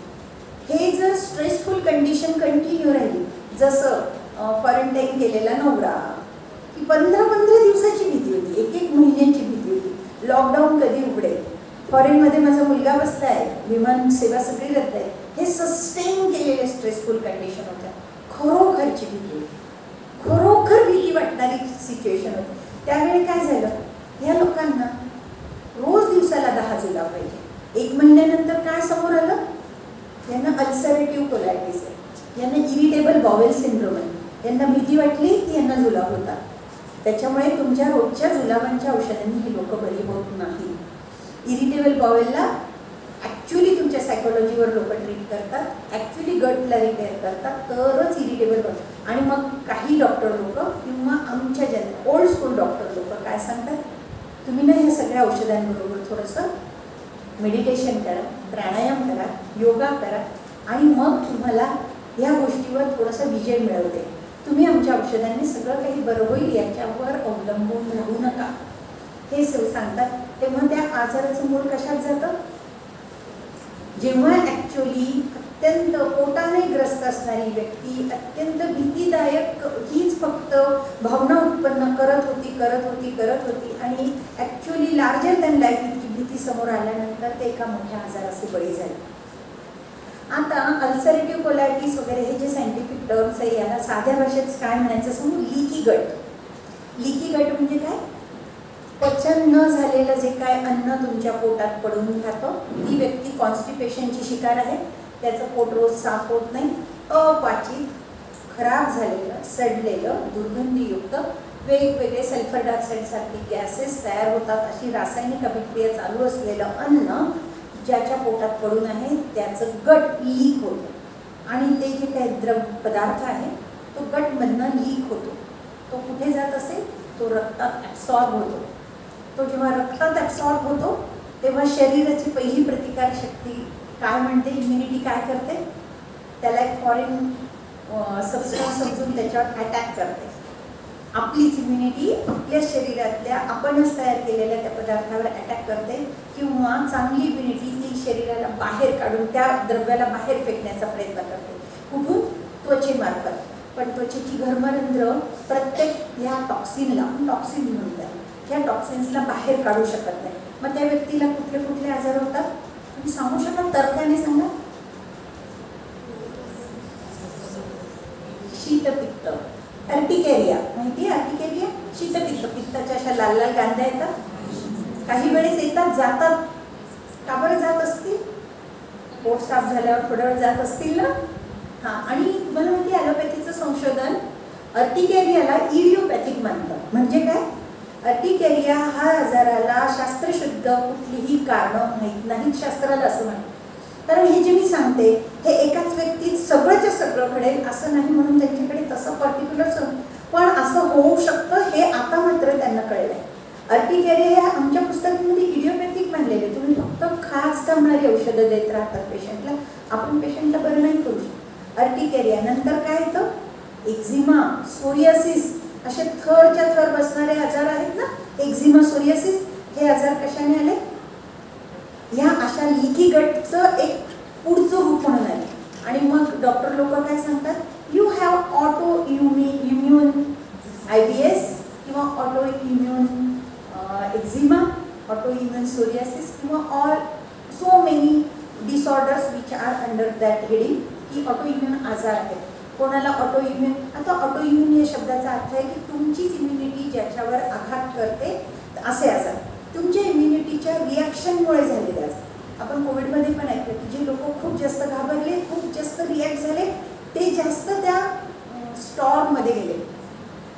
हे जर स्ट्रेसफुल कंडिशन कंटिन्यू राहिली, जसं क्वारंटाईन केलेला नवरा, की 15-15 दिवसाची भीती होती, 1-1 महिन्याची भीती होती, लॉकडाऊन कधी उघडेल, फॉरेनमध्ये माझा मुलगा बसला आहे, विमान सेवा सगळी रद्द आहे. हे सस्टेन केलेले स्ट्रेसफुल कंडिशन होत्या. खरोखरची भीती, खरोखर भीती वाटणारी सिच्युएशन होती. त्यावेळी काय झालं, ह्या लोकांना रोज दिवसाला 10 जुलाब पाहिजे. 1 महिन्यानंतर काय समोर आलं, यांना अल्सरेटिव्ह कोलायटिस आहे, यांना इरिटेबल बाउल सिंड्रोम आहे. यांना भीती वाटली की यांना जुलाब होतात. त्याच्यामुळे तुमच्या रोजच्या जुलाबांच्या औषधांनी ही लोक बरी होत नाही. इरिटेबल बाउलला ॲक्च्युली तुमच्या सायकोलॉजीवर लोक ट्रीट करतात, ॲक्च्युली गटला रिपेअर करतात, तरच इरिटेबल बाउल. आणि मग काही डॉक्टर लोक किंवा आमच्या ओल्ड स्कूल डॉक्टर लोक काय सांगतात, तुम्ही ना ह्या सगळ्या औषधांबरोबर थोडंसं मेडिटेशन करा, प्राणायाम करा, योगा करा आणि मग तुम्हाला ह्या गोष्टीवर थोडंसं विजय मिळवते. तुम्ही आमच्या औषधांनी सगळं काही बरं होईल याच्यावर अवलंबून राहू नका, हे सांगतात. तेव्हा त्या आजाराचं मूळ कशात जातं, जेव्हा ॲक्च्युली अत्यंत पोटाने ग्रस्त असणारी व्यक्ती अत्यंत भीतीदायक हीच फक्त भावना उत्पन्न करत होती आणि ॲक्च्युली लार्जर दॅन लाईफ इतकी भीती समोर आल्यानंतर ते एका मोठ्या आजाराचे बळी झाले. आता अल्सरेटिव्ह कोलायटिस वगैरे हे जे सायंटिफिक टर्म्स आहे, याला साध्या भाषेत काय म्हणायचं समोर, लीकी गट. लीकी गट म्हणजे काय, पचन न झालेलं जे काय अन्न तुमच्या पोटात पडून राहतं, ती व्यक्ती कॉन्स्टिपेशनची शिकार आहे. त्याचं पोट रोज साफ होत नाही, अपाचित, खराब झालेलं, सडलेलं, दुर्गंधीयुक्त, वेगवेगळे सल्फर डायऑक्साईड सारखे गॅसेस तयार होतात अशी रासायनिक अभिक्रिया चालू असलेलं अन्न ज्याच्या पोटात पडून आहे त्याचं गट लीक होतं. आणि ते जे काही पदार्थ आहे तो गटमधनं लीक होतो. तो कुठे जात असेल, तो रक्तात ॲब्सॉर्ब होतो. तो जेव्हा रक्तात ॲब्सॉर्ब होतो तेव्हा शरीराची पहिली प्रतिकार शक्ती काय म्हणते, इम्युनिटी काय करते, त्याला एक फॉरेन सबस्टन्स समजून त्याच्यावर अटॅक करते. आपलीच इम्युनिटी आपल्या शरीरातल्या आपणच तयार केलेल्या त्या पदार्थावर अटॅक करते किंवा चांगली इम्युनिटी ती शरीराला बाहेर काढून त्या द्रव्याला बाहेर फेकण्याचा प्रयत्न करते. कुठून, त्वचेमार्फत. पण त्वचेची घर्मरंध्र प्रत्येक ह्या टॉक्सिनला, टॉक्सिन म्हणतात, ह्या टॉक्सिन्सला बाहेर काढू शकत नाही. मग त्या व्यक्तीला कुठले कुठले आजार होतात तुम्ही सांगू शकाल, तर्काने सांगा. शीतपित्त, अर्टिकेरिया माहिती आहे, अर्टिकेरिया शीतपित्त, पित्ताच्या अशा लाल लाल गांध्या येतात, काही वेळेस येतात जातात. का बरं जात असतील, पोट साफ झाल्यावर थोड्या वेळ जात असतील ना. हां, आणि तुम्हाला माहिती आहे ॲलोपॅथीचं संशोधन अर्टिकेरियाला इडिओपॅथिक मानतं. म्हणजे काय, अर्टिकेरिया हा आजाराला शास्त्रशुद्ध कुठलीही कारणं माहीत नाहीत शास्त्राला असं म्हणतं. कारण हे जे मी सांगते हे एकाच व्यक्तीत सगळंच्या सगळं घडेल असं नाही, म्हणून त्यांच्याकडे तसं पर्टिक्युलर पण असं होऊ शकतं हे आता मात्र त्यांना कळलं आहे. अर्टिकेरिया हे आमच्या पुस्तकामध्ये इडिओपॅथिक मानलेले, तुम्ही फक्त खास कामणारी औषधं देत राहतात पेशंटला, आपण पेशंटला बरं नाही करू शकतो. अर्टिकेरिया नंतर काय येतं, एक्झिमा, सोरियासिस, असे थरच्या थर बसणारे आजार आहेत ना, एक्झिमा, सोरियासिस, हे आजार कशाने आले, ह्या अशा लीकी गटचं एक पुढचं रूप म्हणून आले. आणि मग डॉक्टर लोक काय सांगतात, you have autoimmune IBS किंवा autoimmune eczema, autoimmune psoriasis किंवा all so many disorders which are under that heading, की ऑटो इम्युन आजार आहेत. कोणाला ऑटो इम्युन, आता ऑटो इम्युन या शब्दाचा अर्थ आहे की तुमचीच इम्युनिटी ज्याच्यावर आघात करते असे आजार, तुमच्या इम्युनिटीच्या रिॲक्शनमुळे झालेले आजार. आपण कोविडमध्ये पण ऐकलं की जे लोक खूप जास्त घाबरले, खूप जास्त रिॲक्ट झाले, ते जास्त त्या स्टॉर्ममध्ये गेले,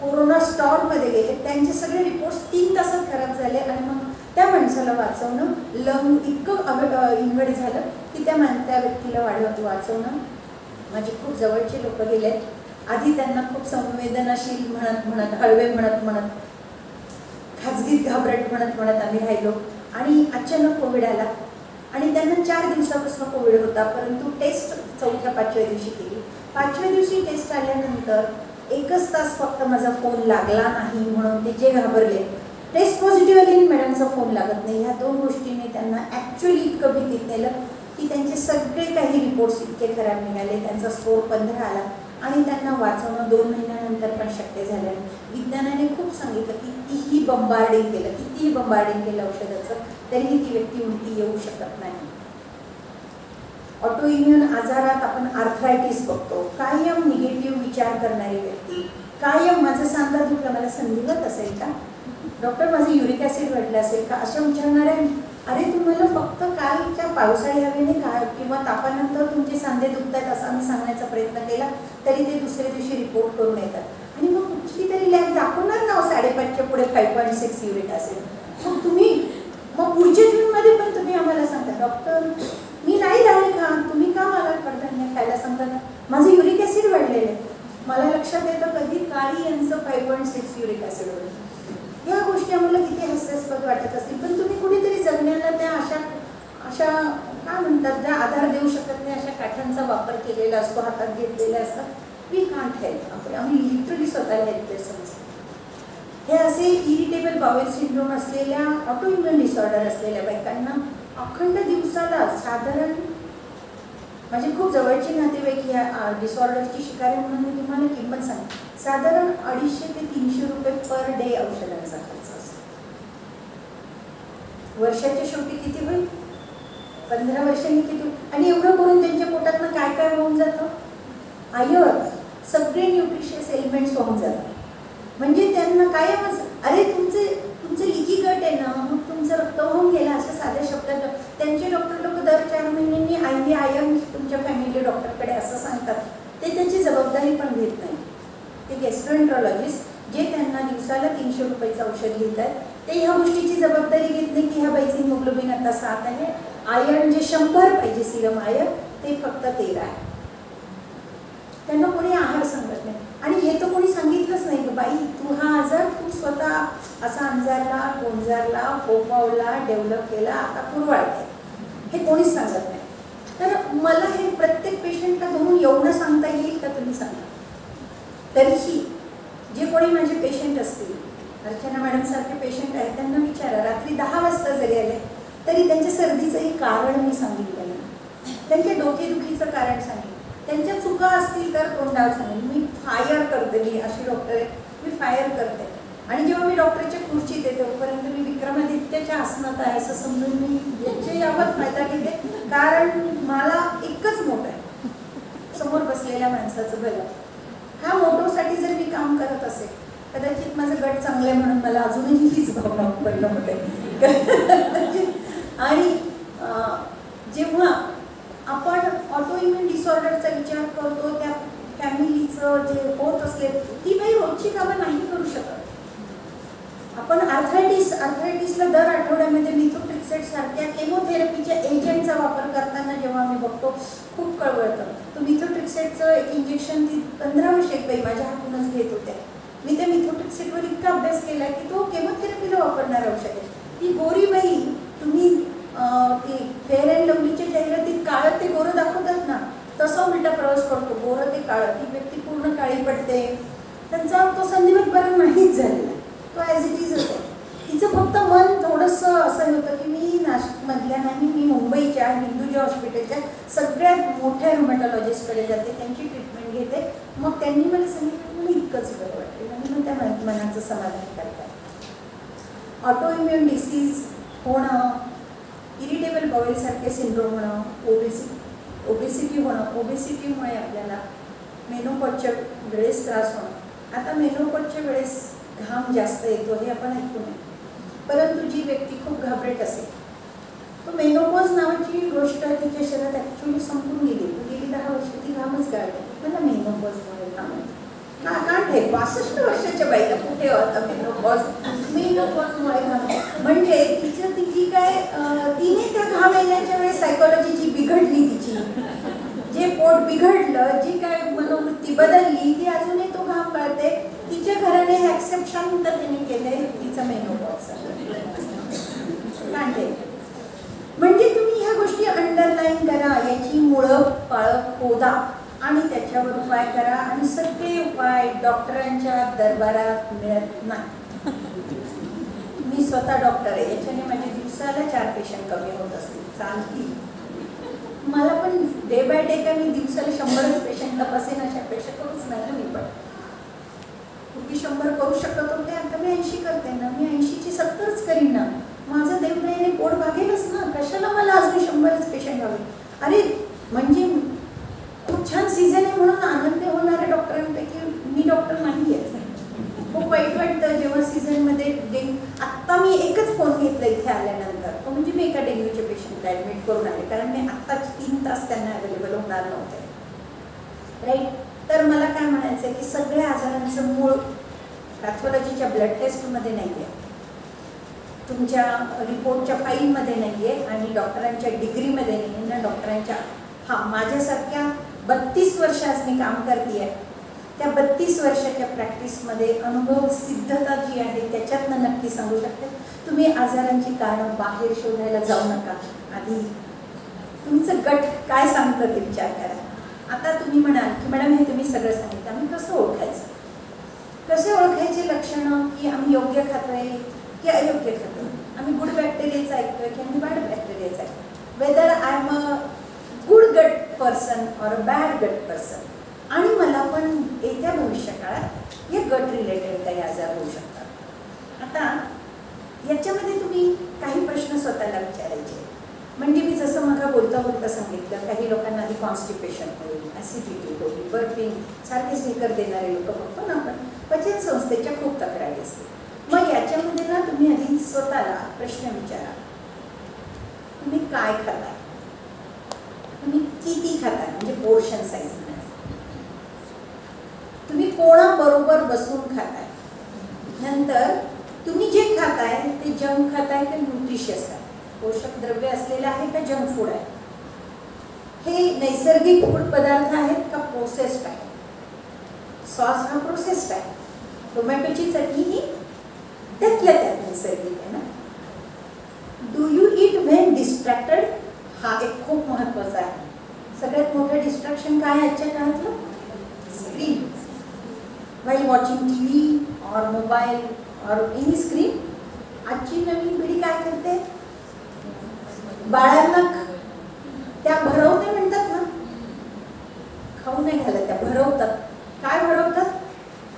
कोरोना स्टॉर्ममध्ये गेले, त्यांचे सगळे रिपोर्ट्स 3 तासात खराब झाले. आणि मग त्या माणसाला वाचवणं, लंग इतकं इन्व्हेड झालं की त्या व्यक्तीला वाचवणं. माझे खूप जवळचे लोक गेले, आधी त्यांना खूप संवेदनशील म्हणत हळवे म्हणत खाजगीत घाबरट म्हणत आम्ही राहिलो. आणि अचानक कोविड आला आणि त्यांना 4 दिवसापासून कोविड होता, परंतु टेस्ट 4-5व्या दिवशी केली. 5व्या दिवशी टेस्ट आल्यानंतर 1च तास फक्त माझा फोन लागला नाही म्हणून ते जे घाबरले, टेस्ट पॉझिटिव्ह आली, मॅडमचा फोन लागत नाही, ह्या 2 गोष्टींनी त्यांना ॲक्च्युली इतकं भीतीत नेलं की त्यांचे सगळे काही रिपोर्ट्स इतके खराब निघाले, त्यांचा स्कोर 15 आला आणि त्यांना वाचवणं 2 महिन्यानंतर पण शक्य झालं नाही. विज्ञानाने खूप सांगितलं की कितीही बंबार्डिंग केलं औषधाचं तरीही ती व्यक्ती उलटी येऊ शकत नाही. ऑटोइम्युन आजारात आपण आर्थरायटिस बघतो. कायम निगेटिव्ह विचार करणारी व्यक्ती, कायम माझं सांधा दुखलं, मला संधिवत असेल का, डॉक्टर माझं युरिक ॲसिड वाढलं असेल का, अशा विचारणाऱ्या, अरे तुम्हाला फक्त कालच्या पावसाळी हवेने काय किंवा तापानंतर तुमचे सांधे दुखतात असं आम्ही सांगण्याचा प्रयत्न केला तरी ते दुसऱ्या दिवशी रिपोर्ट करून येतात. आणि मग कुठली तरी लॅब दाखवणार ना 5.5च्या पुढे 5.6 युरिक ॲसिड. मग तुम्ही पुढच्या जूनमध्ये पण तुम्ही आम्हाला सांगता डॉक्टर मी नाही राहील का, तुम्ही का मला कडधान्य खायला सांगता, माझं युरिक ॲसिड वाढलेलं आहे. मला लक्षात येतं कधी काळी यांचं 5.6 युरिक ॲसिड होतं. या गोष्टी आम्हाला किती हास्यास्पद वाटत असतील, पण तुम्ही कुठेतरी जगण्याला त्या अशा काय म्हणतात ज्या आधार देऊ शकत नाही अशा काठ्यांचा वापर केलेला असतो, हातात घेतलेला असतात. वी कांट हेल्प, आम्ही लिटरली स्वतःला हेल्पलेस समजतो. हे असे इरिटेबल बाउल सिंड्रोम असलेल्या ऑटोइम्युन डिसऑर्डर असलेल्या बायकांना अखंड दिवसाला साधारण, माझे खूप जवळचे नातेवाईक या डिसऑर्डरची शिकार आहे म्हणून मी तुम्हाला किंमत सांगते, साधारण 250 ते 300 रुपये पर डे औषधांचा खर्च असतो. वर्षाच्या शेवटी किती होईल, 15 वर्षांनी किती, आणि एवढं करून त्यांच्या पोटातनं काय काय होऊन जातं, आयर सगळे न्यूट्रिशियस एलिमेंट्स वाहून जातात. म्हणजे त्यांना कायमच अरे तुमचं लिकी गट आहे ना, मग तुमचं रक्त होऊन गेलं असं साध्या शब्दात त्यांचे डॉक्टर लोक दर 4 महिन्यांनी IV आयर्न तुमच्या फॅमिली डॉक्टरकडे असं सांगतात. ते त्याची जबाबदारी पण घेत नाही. ते गॅस्ट्रोएंट्रोलॉजिस्ट जे त्यांना दिवसाला 300 रुपयाचं औषध लिहित आहेत ते ह्या गोष्टीची जबाबदारी घेत नाही की ह्या बाईचं हिमोग्लोबिन आता 7 आहे, आयर्न जे 100 पाहिजे सिरम आयर्न ते फक्त 13 आहे. त्यांना कोणी आहार सांगत नाही. आणि हे तर कोणी सांगितलंच नाही की बाई तू हा आजार तू स्वतः असा अंजारला, गोंजारला, फोफावला, डेव्हलप केला, आता पुरवाळते, हे कोणीच सांगत नाही. तर मला हे प्रत्येक पेशंटला धरून एवढं सांगता येईल का तुम्ही सांगा. तरीही जे कोणी माझे पेशंट असतील, अर्चना मॅडम सारखे पेशंट आहेत, त्यांना विचारा रात्री 10 वाजता जरी आले तरी त्यांच्या सर्दीचंही कारण मी सांगितलं नाही, त्यांच्या डोकेदुखीचं कारण सांगितलं, त्यांच्या चुका असतील तर तोंडावर सांगेल. मी फायर करते, मी अशी डॉक्टर आहे, मी फायर करते. आणि जेव्हा मी डॉक्टरच्या खुर्चीत येते तोपर्यंत मी विक्रमादित्यच्या आसनात आहे असं समजून मी याचे यावत फायदा घेते, कारण मला एकच मोठं आहे, समोर बसलेल्या माणसाचं भलं. ह्या मोठोसाठी जर मी काम करत असेल कदाचित माझं गट चांगलं आहे म्हणून मला अजूनही हीच भावना उत्पन्न होते. आणि जेव्हा आपण ऑटोइम्युन डिसऑर्डरचा विचार करतो त्या फॅमिलीचं जे होत असले ती बाई रोजची कामं नाही करू शकत. आपण आर्थरायटिसला दर आठवड्यामध्ये मिथोट्रिक्सेट सारख्या केमोथेरपीच्या एजंटचा वापर करताना जेव्हा आम्ही बघतो खूप कळवळतं. तो मिथोट्रिक्सेटचं एक इंजेक्शन ती 15 वर्ष एक बाई माझ्या हातूनच घेत होत्या. मी त्या मिथोट्रिक्सेटवर इतका अभ्यास केला की तो केमोथेरपीला वापरणार औषध आहे. ती गोरी बाई, तुम्ही ती फेअर अँड लवलीच्या जाहिरातीत काळं ते गोरं दाखवतात ना, तसा उलटा प्रवास करतो. गोरं ते काळं, ती व्यक्ती पूर्ण काळी पडते. त्यांचा तो संधिवात बरं नाहीच झालेला, तो ॲज इट इज होतो. तिचं फक्त मन थोडंसं असं होतं की मी नाशिकमधल्या नाही, मी मुंबईच्या हिंदूजा हॉस्पिटलच्या सगळ्यात मोठ्या रुमॅटॉलॉजिस्टकडे जाते, त्यांची ट्रीटमेंट घेते. मग त्यांनी मला सांगितलं मला इतकंच बरं वाटतं आणि मग त्या मनाचं समाधान करतात. ऑटोइम्युन डिसीज होणं, इरिटेबल बाउल सारखे सिंड्रोम होणं, ओबेसिटी होणं, ओबेसिटीमुळे आपल्याला मेनोपॉजच्या वेळेस त्रास होणं. आता मेनोपॉजच्या वेळेस घाम जास्त येतो हे आपण ऐकू नये, परंतु जी व्यक्ती खूप घाबरट असेल तो मेनोपॉज नावाची गोष्ट तिच्या शरीरात ॲक्च्युली संपून गेली 10 वर्ष ती घामच गाळते. मला मेनोपॉजमुळे घाम येतो का काढे 62 वर्षाच्या बाईला कुठे होता मेनोपॉजमुळे घाम. म्हणजे तिची काय तिने त्या घाम येण्याच्या वेळेस सायकोलॉजी जी बिघडली, तिची जे पोट बिघडलं, जी काय मनोवृत्ती बदलली, ती अजूनही तो घाम काढते. तिच्या घराने ॲक्सेप्शन तर तिने केलंय तिचा मेनोपॉज काढते. म्हणजे तुम्ही ह्या गोष्टी अंडरलाईन करा, याची मुळं पाळं खोदा आणि त्याच्यावर उपाय करा. आणि सगळे उपाय डॉक्टरांच्या दरबारात मिळत नाही. मी स्वतः डॉक्टर आहे, याच्याने माझे दिवसाला 4 पेशंट कमी होत असतील, चालतील. मला पण डे बाय डे काय मी दिवसाला 100च पेशंट तपासेन अशा अपेक्षा करूच नाही मी पण. 100 करू शकत होते, आता मी 80 करते ना, मी 80ची 70च करीन ना, माझं देवदयेने पोट भागेलच ना, कशाला मला अजून 100च पेशंट हवे. अरे म्हणजे खूप छान सीझन आहे म्हणून आनंद होणाऱ्या डॉक्टरांपैकी मी डॉक्टर नाही आहे. खूप वाईट वाटतं जेव्हा सीझनमध्ये आत्ता मी एकच फोन घेतला इथे आल्यानंतर, तो म्हणजे मी एका डेंग्यूचे पेशंटला ॲडमिट करून आले, कारण मी आत्ताच 3 तास त्यांना अवेलेबल होणार नव्हते. राईट. तर मला काय म्हणायचं आहे की सगळ्या आजारांचं मूळ पॅथॉलॉजीच्या ब्लड टेस्टमध्ये नाही आहे, तुमच्या रिपोर्टच्या फाईलमध्ये नाही आहे, आणि डॉक्टरांच्या डिग्रीमध्ये नाही आहे ना, डॉक्टरांच्या माझ्यासारख्या 32 वर्ष आज मी काम करते आहे, त्या 32 वर्षाच्या प्रॅक्टिसमध्ये अनुभव सिद्धता जी आहे त्याच्यातनं नक्की सांगू शकते. तुम्ही आजारांची कारणं बाहेर शोधायला जाऊ नका, आधी तुमचं गट काय सांगतं ते विचार करा. आता तुम्ही म्हणाल की मॅडम हे तुम्ही सगळं सांगितलं, आम्ही कसं ओळखायचं, कसे ओळखायचे लक्षणं की आम्ही योग्य खातोय की अयोग्य खातोय, आम्ही गुड बॅक्टेरियाचं ऐकतोय की आम्ही बॅड बॅक्टेरियाचं ऐकतोय, whether I am a good गट पर्सन ऑर अ बॅड गट पर्सन. आणि मला पण येत्या भविष्यकाळात या गट रिलेटेड काही आजार होऊ शकतात. आता याच्यामध्ये तुम्ही काही प्रश्न स्वतःला विचारायचे, म्हणजे मी जसं मग बोलता बोलता सांगितलं, काही लोकांना आधी कॉन्स्टिपेशन होईल, ॲसिडिटी होईल, बर्पिंग सारखे स्पीकर देणारे लोक बघतो ना आपण, पचन संस्थेच्या खूप तक्रारी असते. मग याच्यामध्ये ना तुम्ही आधी स्वतःला प्रश्न विचारा, तुम्ही काय खाताय, तुम्ही किती खाताय, म्हणजे पोर्शन साईज म्हणायचं, तुम्ही कोणाबरोबर बसून खाताय, नंतर तुम्ही जे खाताय ते जंक खाताय का न्यूट्रिशियस आहे, पोषक द्रव्य असलेलं आहे का जंक फूड आहे, हे नैसर्गिक फूड पदार्थ आहेत का प्रोसेस्ड आहे. सॉस हा प्रोसेस्ड आहे, टोमॅटोची चटणी ही त्यातल्या त्यात नैसर्गिक आहे ना. Do you it when distracted, हा एक खूप महत्त्वाचा आहे. सगळ्यात मोठं डिस्ट्रॅक्शन काय आजच्या काळातलं, screen. while watching TV or mobile or any screen. आजची नवीन पिढी काय करते, बाळांना त्या भरवते म्हणतात ना, खाऊ नाही घालत, त्या भरवतात. काय भरवतात,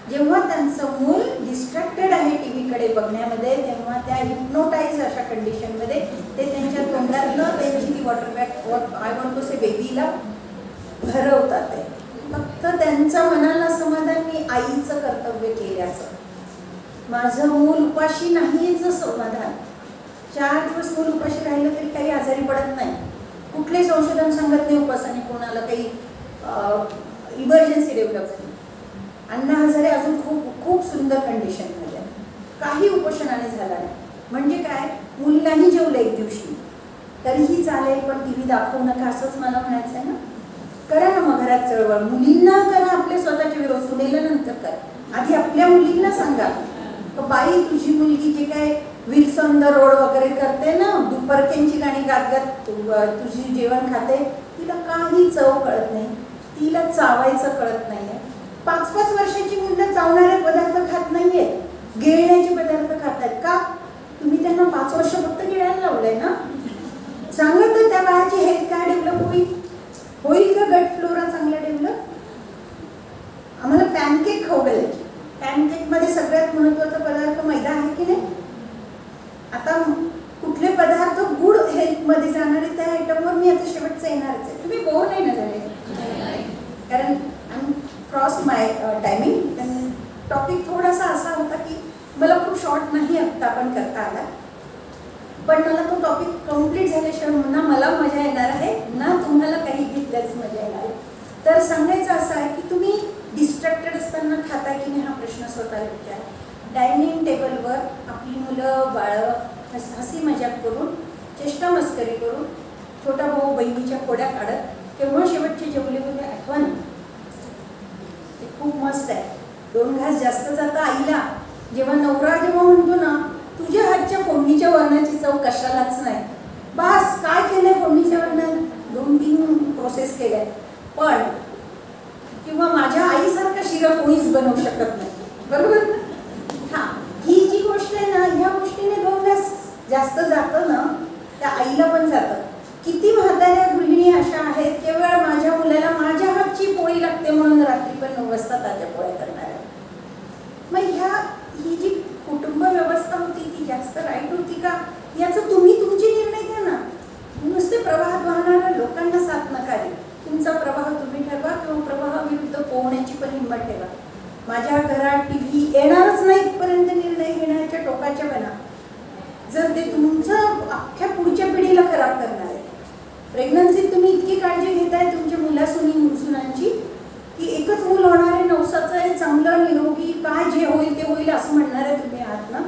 जेव्हा त्यांचं मूल डिस्ट्रॅक्टेड आहे टीव्हीकडे बघण्यामध्ये, तेव्हा त्या हिप्नोटाईज अशा कंडिशनमध्ये ते त्यांच्या तोंडातनं त्यांची ती water bag I want to say बेबीला भरवतात. फक्त त्यांच्या मनाला समाधान मी आईचं कर्तव्य केल्याचं, माझं मूल उपाशी नाहीच समाधान. 4 दिवस मूल उपाशी राहिलं तरी काही आजारी पडत नाही. कुठले संशोधन सांगत नाही उपासाने कोणाला काही इमर्जन्सी डेव्हलप झाली. अण्णा हजारे अजून खूप खूप सुंदर कंडिशनमध्ये काही उपोषणाने झाला नाही. म्हणजे काय, मूल नाही जेवलं एक दिवशी तरीही चालेल, पण टी व्ही दाखवू नका असंच मला म्हणायचं आहे ना. करा ना मग घरात चळवळ, मुलींना करा, आपल्या स्वतःच्या विरोध, सुनेला नंतर करा. आधी आपल्या मुलींना सांगा, बाई तुझी मुलगी जे काय व्हील्स ऑन द रोड वगैरे करते ना, दुपरक्यांची गाणी गात गात तुझी जेवण खाते, तिला काही चव कळत नाही, तिला चावायचं कळत नाहीये. 5-5 वर्षाची मुलं चावणारे पदार्थ खात नाहीये, गिळण्याचे पदार्थ खात आहेत. का, तुम्ही त्यांना 5 वर्ष फक्त गिळायला लावलंय ना. सांगा तर त्या बाळाची हेल्थ काय डेव्हलप होईल का, गट फ्लोरा चांगला डेव्हलप. आम्हाला पॅनकेक खाऊ घालायचे, पॅनकेकमध्ये सगळ्यात महत्त्वाचा पदार्थ मैदा आहे की नाही. आता कुठले पदार्थ गुड हेल्थमध्ये जाणारे त्या आयटमवर मी आता शेवटचं येणारच आहे. तुम्ही बोर नाही ना झाले, कारण क्रॉस माय टायमिंग. टॉपिक थोडासा असा होता की मला खूप शॉर्ट नाही आत्ता पण करता आला, पण मला तो टॉपिक कम्प्लीट झाल्याशिवाय ना मला मजा येणार आहे ना तुम्हाला काही घेतल्याच मजा येणार आहे. तर सांगायचं असं आहे की तुम्ही डिस्ट्रॅक्टेड असताना खाता की नाही हा प्रश्न स्वतःला विचारा. डायनिंग टेबलवर आपली मुलं बाळं हसी मजाक करून, चेष्टा मस्करी करून, छोटा भाऊ बहिणीच्या खोड्या काढत केव्हा शेवटचे जेवले होते आठवण, ते खूप मस्त आहे. 2 घास जास्त जातं आईला, जेव्हा नवरा जेव्हा म्हणतो ना तुझ्या हातच्या फोडणीच्या वरणाची चव कशालाच नाही, बस काय केलंय फोडणीच्या वरणात, 2-3 प्रोसेस केल्या, पण किंवा माझ्या आईसारखा शिरा कोणीच बनवू शकत नाही, बरोबर ना. हा, ही जी गोष्ट आहे ना, ह्या गोष्टीने 2 घास जास्त जातं ना, त्या आईला पण जातं. किती म्हाताऱ्या गृहिणी अशा आहेत, केवळ माझ्या मुलाला माझ्या हातची पोळी लागते म्हणून रात्री पण 9 वाजता ताज्या पोळ्या करणार आहे. मग ही जी कुटुंब व्यवस्था होती ती जास्त राईट होती का, याचं तुम्ही तुमचे निर्णय घ्या ना. नुसते प्रवाहात वाहणाऱ्या लोकांना साथ नका देऊ. तुमचा प्रवाह तुम्ही ठरवा किंवा प्रवाहाविरुद्ध पोहण्याची पण हिंमत ठेवा. माझ्या घरात टीव्ही येणारच नाही इथपर्यंत निर्णय घेण्याच्या टोकाच्या बना, जर ते तुमचं अख्ख्या पुढच्या पिढीला खराब करणार आहे. प्रेग्नन्सीत तुम्ही इतकी काळजी घेताय तुमच्या मुलासुनांची की एकच मूल होणार आहे, नवसाचं आहे, चांगलं निरोगी, काय जे होईल ते होईल असं म्हणणार आहे तुम्ही आहात ना.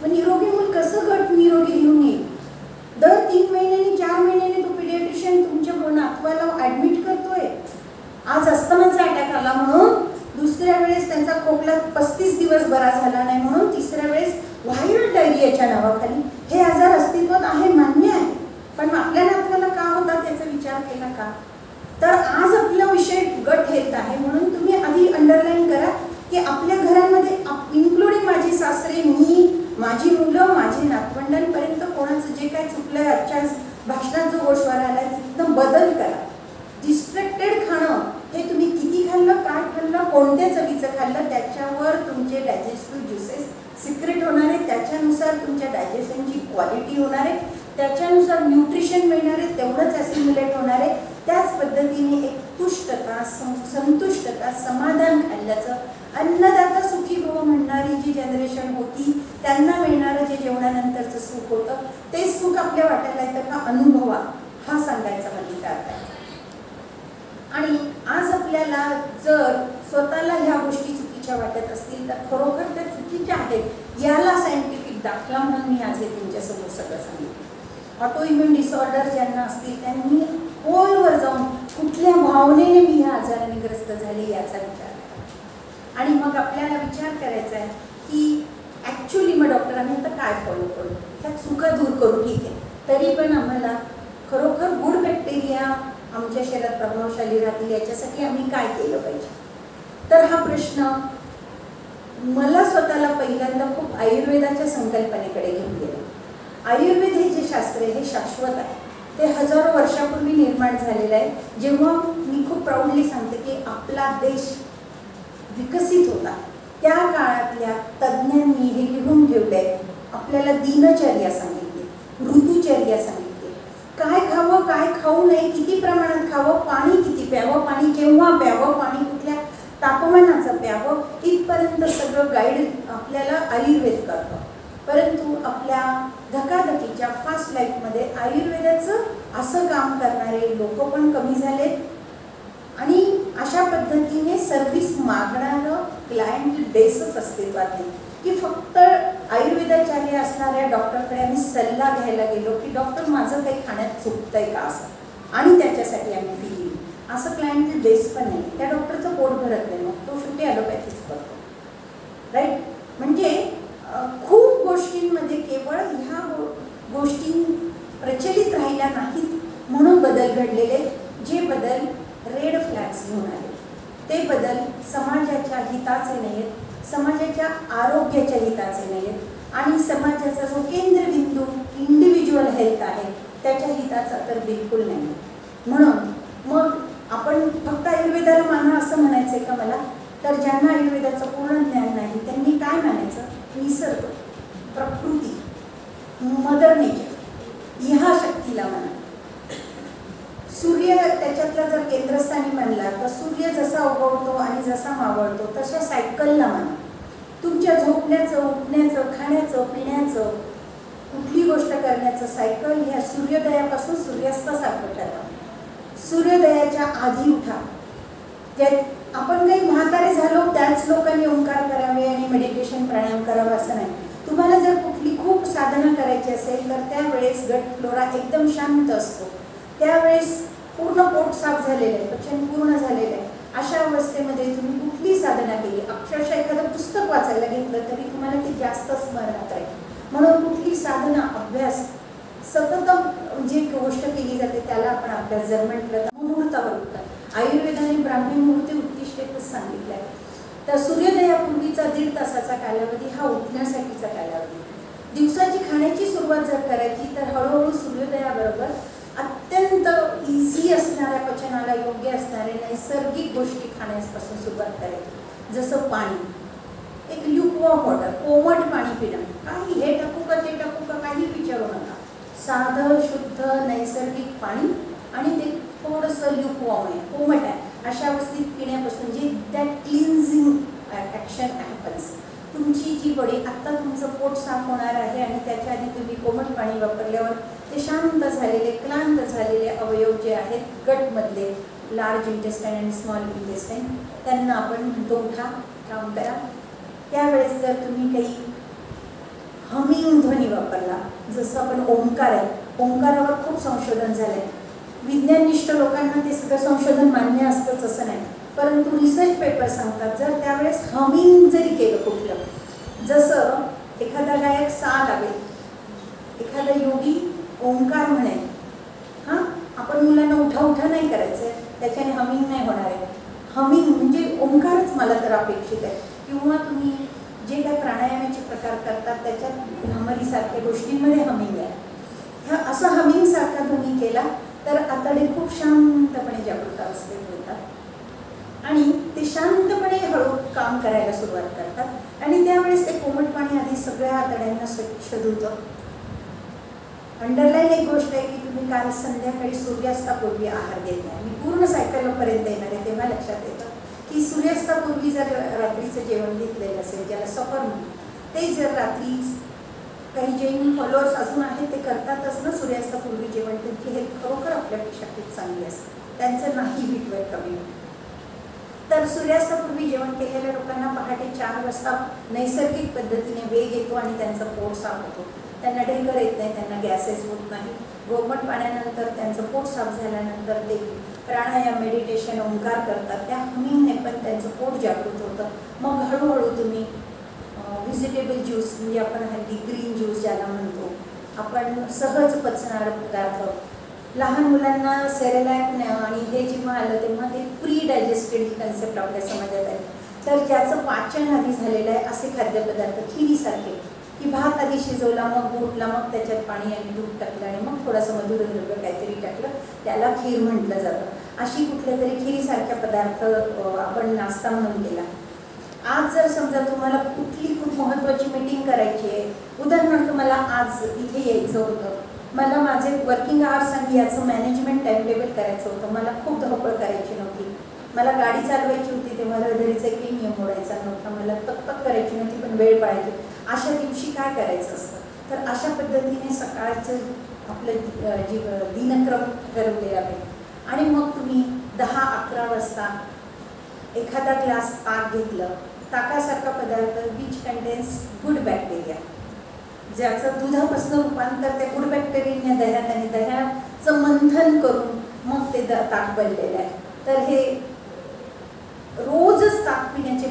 मग निरोगी मूल कसं गट निरोगी घेऊन येईल? दर 3 महिन्यांनी 4 महिन्यांनी तो पिडियाट्रिशियन तुमच्या नातवाला ऍडमिट करतोय. आज अस्थमाचा अटॅक आला म्हणून, दुसऱ्या वेळेस त्यांचा खोकला 35 दिवस बरा झाला नाही म्हणून, तिसऱ्या वेळेस व्हायरल डायरियाच्या नावाखाली. हे आजार अस्तित्वात आहे, मान्य आहे, पण आपल्या नातवाला का होता त्याचा विचार केला का? तर आज आपला विषय गट हेल्थ आहे, म्हणून तुम्ही आधी अंडरलाईन करा की आपल्या घरामध्ये इन्क्लुडिंग माझी सासरे, मी, माझी मुलं, माझे नातवंडांपर्यंत कोणाचं जे काय चुकलंय आजच्या भाषणात जो गोषवारा आला तिथनं बदल करा. डिस्ट्रॅक्टेड खाणं हे तुम्ही किती खाल्लं, काय खाल्लं, कोणत्या चवीचं खाल्लं त्याच्यावर तुमचे डायजेस्टिव्ह ज्युसेस सिक्रेट होणार आहे, त्याच्यानुसार तुमच्या डायजेशनची क्वालिटी होणार आहे, त्याच्यानुसार न्यूट्रिशन मिळणार आहे, तेवढंच ॲसिम्युलेट होणार आहे. त्याच पद्धतीने एक तुष्टता, संतुष्टता, समाधान खाल्ल्याचं, अन्नदाता सुखी भव म्हणणारी जी जनरेशन होती त्यांना मिळणारं जे जेवणानंतरचं सुख होतं ते सुख आपल्या वाट्याला येतं का, अनुभवा, हा सांगायचा माझा अर्थ आहे. आणि आज आपल्याला जर स्वतःला ह्या गोष्टी चुकीच्या वाटत असतील तर खरोखर त्या चुकीच्या आहेत याला सायंटिफिक दाखला म्हणून मी आज हे तुमच्यासमोर सगळं सांगितलं. ऑटो इम्युन डिसऑर्डर ज्यांना असतील त्यांनी खोलवर जाऊन कुठल्या भावनेने मी ह्या आजाराने ग्रस्त झाले याचा विचार करा. आणि मग आपल्याला विचार करायचा आहे की ॲक्च्युली मग डॉक्टरांनी आता काय फॉलो करू, ह्या चुका दूर करू, ठीक आहे, तरी पण आम्हाला खरोखर गुड बॅक्टेरिया आमच्या शरीरात प्रभावशाली राहतील याच्यासाठी आम्ही काय केलं पाहिजे. तर हा प्रश्न मला स्वतःला पहिल्यांदा खूप आयुर्वेदाच्या संकल्पनेकडे घेऊन गेला. आयुर्वेद हे जे शास्त्र आहे हे शाश्वत आहे, ते हजारो वर्षापूर्वी निर्माण झालेलं आहे. जेव्हा मी खूप प्राऊडली सांगते की आपला देश विकसित होता त्या काळातल्या तज्ज्ञांनी हे लिहून ठेवलंय. आपल्याला दिनचर्या सांगितली, ऋतुचर्या सांगितली, काय खावं काय खाऊ नये, किती प्रमाणात खावं, पाणी किती प्यावं, पाणी केव्हा प्यावं, पाणी कुठल्या तापमानाचं प्यावं, इथपर्यंत सगळं गाईड आपल्याला आयुर्वेद करतं. परंतु आपल्या धकाधकीच्या फास्ट लाईफमध्ये आयुर्वेदाचं असं काम करणारे लोक पण कमी झालेत आणि अशा पद्धतीने सर्व्हिस मागणारं क्लायंट बेसच अस्तित्वात नाही की फक्त आयुर्वेदाचार्य असणाऱ्या डॉक्टरकडे आम्ही सल्ला घ्यायला गेलो की डॉक्टर माझं काही खाण्यात चुकतंय का असं आणि त्याच्यासाठी आम्ही फी दिली, असं क्लायंट बेस पण नाही. त्या डॉक्टरचं पोट भरत नाही, मग तो शेवटी ॲलोपॅथीच करतो, राईट. म्हणजे खूप गोष्टींमध्ये केवळ ह्या गोष्टी प्रचलित राहिल्या नाहीत म्हणून बदल घडलेले, जे बदल रेड फ्लॅग्स घेऊन आले, ते बदल समाजाच्या हिताचे नाही आहेत, समाजाच्या आरोग्याच्या हिताचे नाही आहेत आणि समाजाचा जो केंद्रबिंदू इंडिव्हिज्युअल हेल्थ आहे त्याच्या हिताचा तर बिलकुल नाही. म्हणून मग आपण फक्त आयुर्वेदाला माना असं म्हणायचं का मला? तर ज्यांना आयुर्वेदाचं पूर्ण ज्ञान नाही त्यांनी काय मानायचं? निसर्ग, प्रकृती, मदर नेचर ह्या शक्तीला म्हणा. सूर्य त्याच्यातला जर केंद्रस्थानी म्हणला तर सूर्य जसा उगवतो आणि जसा मावळतो तशा सायकलला म्हणा. तुमच्या झोपण्याचं, उठण्याचं, खाण्याचं, पिण्याचं, कुठली गोष्ट करण्याचं सायकल ह्या सूर्योदयापासून सूर्यास्तासारखं ठरवा. सूर्योदयाच्या आधी उठा. त्यात आपण काही म्हातारे झालो त्याच लोकांनी ओंकार करावे आणि मेडिटेशन प्राणायाम करावं असं नाही. तुम्हाला जर कुठली खूप साधना करायची असेल तर त्यावेळेस गट फ्लोरा एकदम शांत असतो, त्यावेळेस पूर्ण पोट साफ झालेलं आहे, पचन पूर्ण झालेलं आहे. अशा अवस्थेमध्ये तुम्ही कुठली साधना केली, अक्षरशः एखादं पुस्तक वाचायला घेतलं तरी तुम्हाला ते जास्त स्मरणात राहील. म्हणून कुठली साधना, अभ्यास सतत जी गोष्ट केली जाते त्याला आपण अभ्यास जर म्हटलं तर मुहूर्तावर उठतात. आयुर्वेदाने ब्राह्मी मुहूर्त उत्तिष्ठेतच सांगितलं आहे. तर सूर्योदयापूर्वीचा 1.5 तासाचा कालावधी हा उठण्यासाठीचा कालावधी. दिवसाची खाण्याची सुरुवात जर करायची तर हळूहळू सूर्योदयाबरोबर अत्यंत इझी असणाऱ्या, पचनाला योग्य असणारे नैसर्गिक गोष्टी खाण्यापासून सुरुवात करायची. जसं पाणी, एक ल्यूकवॉर्म वॉटर, कोमट पाणी पिणं. काही हे टाकू का ते टाकू का काही विचारू नका. साधं शुद्ध नैसर्गिक पाणी आणि ते थोडंसं ल्यूकवॉर्म आहे, कोमट आहे, अशा अवस्थेत पिण्यापासून जे दॅट क्लिन्झिंग ॲक्शन हॅपन्स. तुमची जी बॉडी आत्ता तुमचं पोट साफ होणार आहे आणि त्याच्या आधी तुम्ही कोमट पाणी वापरल्यावर ते शांत झालेले क्लांत झालेले अवयव जे आहेत गटमधले लार्ज इंटेस्टाईन आणि स्मॉल इंटेस्टाईन त्यांना आपण म्हणतो उठा काम करा. त्यावेळेस जर तुम्ही काही हमिंग ध्वनी वापरला, जसं आपण ओंकार आहे, ओंकारावर खूप संशोधन झालं आहे. विज्ञाननिष्ठ लोकांना ते सगळं संशोधन मान्य असतंच असं नाही, परंतु रिसर्च पेपर सांगतात जर त्यावेळेस हमिंग जरी केलं कुठलं, जसं एखादा गायक सा लावेल, एखादा योगी ओंकार म्हणेल, हां आपण मुलांना उठा उठा नाही करायचं आहे, त्याच्याने हमिंग नाही होणार आहे. हमिंग म्हणजे ओंकारच मला तर अपेक्षित आहे. किंवा तुम्ही जे काही प्राणायामाचे प्रकार करतात त्याच्यात भ्रामरीसारख्या गोष्टींमध्ये हमिंग आहे. ह्या असं हमिंगसारखा ध्वनी केला तर आतडे खूप शांतपणे जागृत अवस्थेत होतात आणि ते शांतपणे हळू काम करायला सुरुवात करतात आणि त्यावेळेस ते कोमट पाणी आधी सगळ्या आतड्यांना स्वच्छ धुतं. अंडरलाईन एक गोष्ट आहे की तुम्ही काल संध्याकाळी सूर्यास्तापूर्वी आहार घेत नाही. मी पूर्ण सायकलपर्यंत येणार आहे तेव्हा लक्षात येतं की सूर्यास्तापूर्वी जर रात्रीचं जेवण घेतलेलं असेल, ज्याला सफर म्हणतात, ते जर रात्री काही जैन फॉलोअर्स अजून आहेत ते करतातच ना सूर्यास्तापूर्वी जेवण, त्यांची हेल्थ खरोखर आपल्यापेक्षा खूप चांगली असते, त्यांचं नाही बीटवेट कमी होतं. तर सूर्यास्तापूर्वी जेवण केलेल्या लोकांना पहाटे 4 वाजता नैसर्गिक पद्धतीने वेग येतो आणि त्यांचं पोट साफ होतो. त्यांना ढेकर येत नाही, त्यांना गॅसेस होत नाही. कोमट पाण्यानंतर त्यांचं पोट साफ झाल्यानंतर ते प्राणायाम, मेडिटेशन, ओंकार करतात, त्या हमिंगने पण त्यांचं पोट जागृत होतं. मग हळूहळू तुम्ही व्हेजिटेबल ज्यूस म्हणजे आपण हल्ली ग्रीन ज्यूस ज्याला म्हणतो, आपण सहज पचणारं पदार्थ, लहान मुलांना सेरेलॅक आणि हे जेव्हा आलं तेव्हा ते प्री डायजेस्टेड ही कन्सेप्ट आपल्या समाजात आहे. तर ज्याचं पाचन आधी झालेलं आहे असे खाद्यपदार्थ, खिरीसारखे, की भात आधी शिजवला, मग घोटला, मग त्याच्यात पाणी आणि दूध टाकलं आणि मग थोडंसं मधुरद्रव्य काहीतरी टाकलं, त्याला खीर म्हटलं जातं. अशी कुठल्या तरी खिरीसारख्या पदार्थ आपण नाश्ता म्हणून केला. आज जर समजा तुम्हाला कुठली खूप महत्त्वाची मीटिंग करायची आहे, उदाहरणार्थ मला आज इथे यायचं होतं, मला माझे वर्किंग आवर्स आणि याचं मॅनेजमेंट टाईम टेबल करायचं होतं, मला खूप धावपळ करायची नव्हती, मला गाडी चालवायची होती तेव्हा रहदारीचा एकही नियम मोडायचा नव्हता, मला तकतक करायची नव्हती पण वेळ पाळायची, अशा दिवशी काय करायचं असतं. तर अशा पद्धतीने सकाळचं आपलं दिनक्रम ठरवलेला आहे आणि मग तुम्ही 10-11 वाजता एखादा ग्लास ताक घेतलं, ताकासारखा पदार्थ विच कंटेन्स गुड बॅक्टेरिया, ज्याचं दुधापासून रूपांतर त्या गुड बॅक्टेरियाने दह्यात आणि दह्याचं मंथन करून मग ते ताक बनलेलं आहे. तर हे रोजच ताक पिण्याचे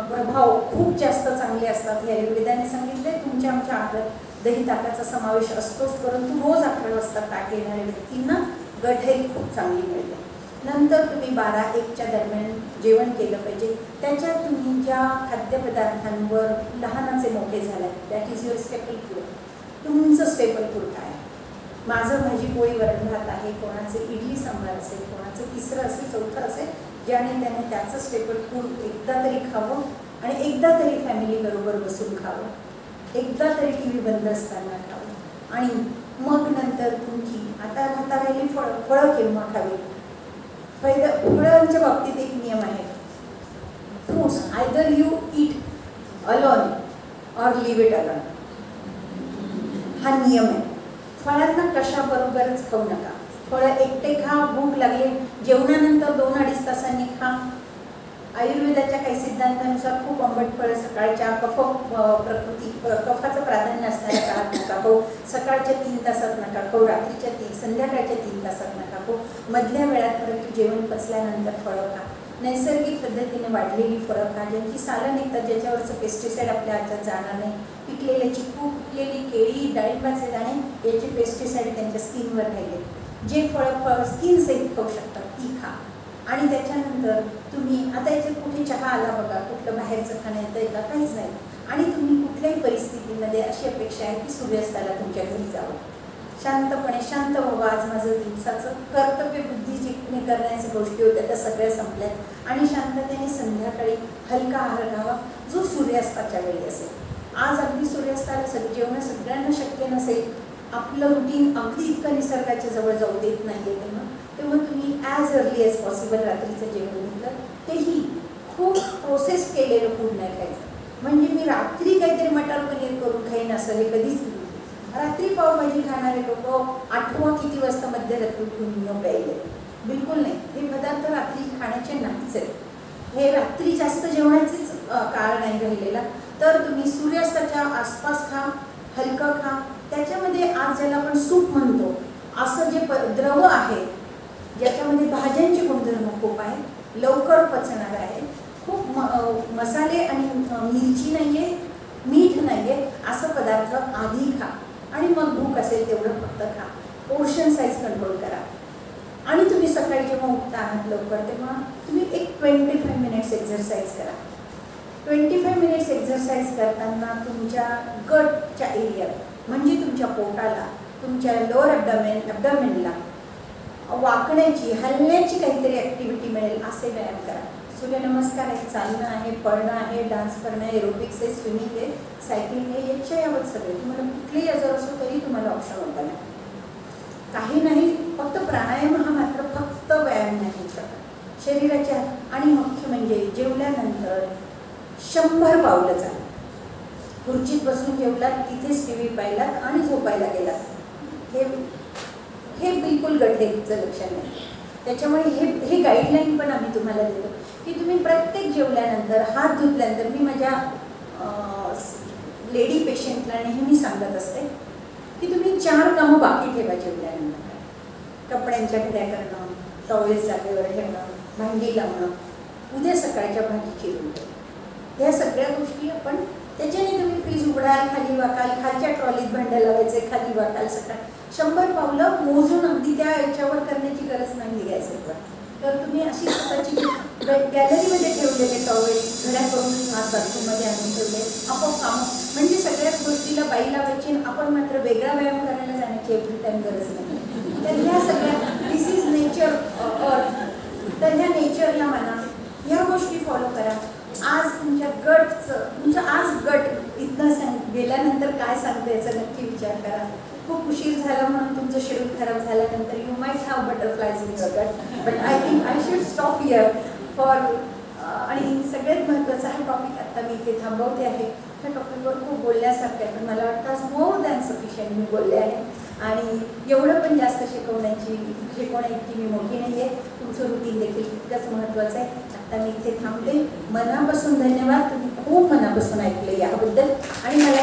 प्रभाव खूप जास्त चांगले असतात हे आयुर्वेदाने सांगितले. तुमच्या आमच्या आहारात दही ताकाचा समावेश असतोच, परंतु रोज 11 वाजता ताक येणाऱ्या व्यक्तींना गट हेल्थ खूप चांगली मिळते. नंतर तुम्ही 12-1च्या दरम्यान जेवण केलं पाहिजे. त्याच्यात तुम्ही ज्या खाद्यपदार्थांवर लहानाचे मोठे झाले, that is your staple food. तुमचं स्टेपल फूड काय आहे? माझं भाजी पोळी वरण भात आहे, कोणाचं इडली सांबार असेल, कोणाचं तिसरं असेल, चौथं असेल, ज्याने त्याने त्याचं स्टेपल फूड एकदा तरी खावं आणि एकदा तरी फॅमिलीबरोबर बसून खावं, एकदा तरी टी व्ही बंद असताना खावं. आणि मग नंतर तुमची आता राहिली फळं केव्हा खावी. फळांच्या बाबतीत एक नियम आहे, fruits either you eat alone or leave it alone, हा नियम आहे. फळांना कशाबरोबरच खाऊ नका. फळं एकटे खा, भूक लागली जेवणानंतर 2-2.5 तासांनी खा. आयुर्वेदाच्या काही सिद्धांतानुसार खूप आंबट फळं सकाळच्या कफाचं प्राधान्य असणाऱ्या काळात नका खाऊ, सकाळच्या 3 तासात नका खाऊ, रात्रीच्या संध्याकाळच्या 3 तासात नका खाऊ, मधल्या वेळात परंतु जेवण पचल्यानंतर फळं खा. नैसर्गिक पद्धतीने वाढलेली फळं खा, ज्यांची सालं निघतात, ज्याच्यावरचं पेस्टिसाईड आपल्या हातात जाणार नाही. पिकलेले चिकू, पिकलेली केळी, डाळिंबाचे दाणे याचे पेस्टिसाईड त्यांच्या स्किनवर राहिले, जे फळं स्किन सहित खाऊ शकतात ती खा. आणि त्याच्यानंतर तुम्ही आता याच्यात कुठे चहा आला बघा, कुठलं बाहेरचं खाणं येतं का, काहीच नाही. आणि तुम्ही कुठल्याही परिस्थितीमध्ये अशी अपेक्षा आहे की सूर्यास्ताला तुमच्या घरी जावं, शांतपणे शांत व्हावं. आज माझं दिवसाचं कर्तव्य बुद्धी जिंकणे करण्याच्या गोष्टी होत्या त्या सगळ्या संपल्यात आणि शांततेने संध्याकाळी हलका आहार घ्यावा जो सूर्यास्ताच्या वेळी असेल. आज अगदी सूर्यास्ताला जेवणं सगळ्यांना शक्य नसेल, आपलं रुटीन अगदी इतकं निसर्गाच्या जवळ जाऊ देत नाही आहे, तेव्हा तुम्ही ॲज अर्ली ॲज पॉसिबल रात्रीचं जेवण घेतलं, तेही खूप प्रोसेस केलेलं फूड नाही खायचं. म्हणजे मी रात्री काहीतरी मटर पनीर करून खाईन असं हे कधीच नाही. रात्री पावभाजी खाणारे लोक आठवा किती वाजता मध्यरात्री उठून प्यायले, बिलकुल नाही. हे पदार्थ रात्री खाण्याचे नाहीच आहेत. हे रात्री जास्त जेवणाचीच काळ नाही राहिलेला. तर तुम्ही सूर्यास्ताच्या आसपास खा, हलकं खा. त्याच्यामध्ये आज ज्याला आपण सूप म्हणतो असं जे द्रव आहे ज्याच्यामध्ये भाज्यांचे गुणधर्म खूप आहे, लवकर पचणार आहे, खूप मसाले आणि मिरची नाही आहे, मीठ नाही आहे, असं पदार्थ आधी खा आणि मग भूक असेल तेवढं फक्त खा. पोर्शन साईज कंट्रोल करा. आणि तुम्ही सकाळी जेव्हा उठता आहात लवकर तेव्हा तुम्ही एक 25 मिनिट्स एक्झरसाइज करा. 25 मिनिट्स एक्झरसाइज करताना तुमच्या गटच्या एरियात म्हणजे तुमच्या पोटाला, तुमच्या लोअर ॲबडॉमेनला वाकण्याची, हलण्याची काहीतरी ॲक्टिव्हिटी मिळेल असे व्यायाम करा. सूर्यनमस्कार आहे, चालणं आहे, पळणं आहे, डान्स करणं आहे, एरोबिक्स आहे, स्विमिंग आहे, सायकलिंग आहे, याच्या यावत सगळे तुम्हाला कुठलेही आजार असो तरी तुम्हाला ऑप्शन होता नाही. काही नाही, फक्त प्राणायाम हा मात्र फक्त व्यायाम नाही होऊ शकत शरीराच्या. आणि मुख्य म्हणजे जेवल्यानंतर 100 पावलं चाला. खुर्चीत बसून जेवलात, तिथेच टी व्ही पाहिलात आणि झोपायला गेलात, हे बिलकुल गडहेचं लक्षण नाही. त्याच्यामुळे हे गाईडलाईन पण आम्ही तुम्हाला देतो की तुम्ही प्रत्येक जेवल्यानंतर, हात धुतल्यानंतर, मी माझ्या लेडी पेशंटला नेहमी सांगत असते की तुम्ही 4 कामं बाकी ठेवा जेवल्यानंतर. कपड्यांच्या घड्या करणं, टॉवेल्स जागेवर ठेवणं, भांडी लावणं, उद्या सकाळच्या भाजी चिरून ह्या सगळ्या गोष्टी आपण त्याच्याने तुम्ही फ्रीज उघडाल, खाली वाकाल, खालच्या ट्रॉलीत भांड्या लावायचे, खाली वाकाल. सकाळ 100 पावलं मोजून अगदी त्या याच्यावर करण्याची गरज नाही गॅसवर. तर तुम्ही अशी स्वतःची गॅलरीमध्ये ठेवलेले टॉवेल घड्या करून हात बाथरूममध्ये आणून ठेवले, आपोआप कामं. म्हणजे सगळ्याच गोष्टीला बाई लावायची, आपण मात्र वेगळा व्यायाम करायला जाण्याची एव्हरी टाईम गरज नाही. तर ह्या सगळ्या दिस इज नेचर अर्थ. तर ह्या नेचरला म्हणा, ह्या गोष्टी फॉलो करा. आज तुमच्या तुमचं आज गट इथनं गेल्यानंतर काय सांगतं याचा नक्की विचार करा. खूप उशीर झाला म्हणून तुमचं शेड्यूल खराब झाल्यानंतर you might have butterflies in your gut, but I think I should stop here for. आणि सगळ्यात महत्त्वाचा हा टॉपिक आत्ता मी इथे थांबवते आहे. ह्या टॉपिकवर खूप बोलण्यासारखं आहे, पण मला वाटतं आज मोर दॅन सफिशियंट मी बोलले आहे. आणि एवढं पण जास्त शिकवण्याइतकी मी मोठी नाही आहे. तुमचं रुटीन देखील तितकंच महत्त्वाचं आहे. आत्ता मी इथे थांबते. मनापासून धन्यवाद, तुम्ही खूप मनापासून ऐकलं याबद्दल आणि मला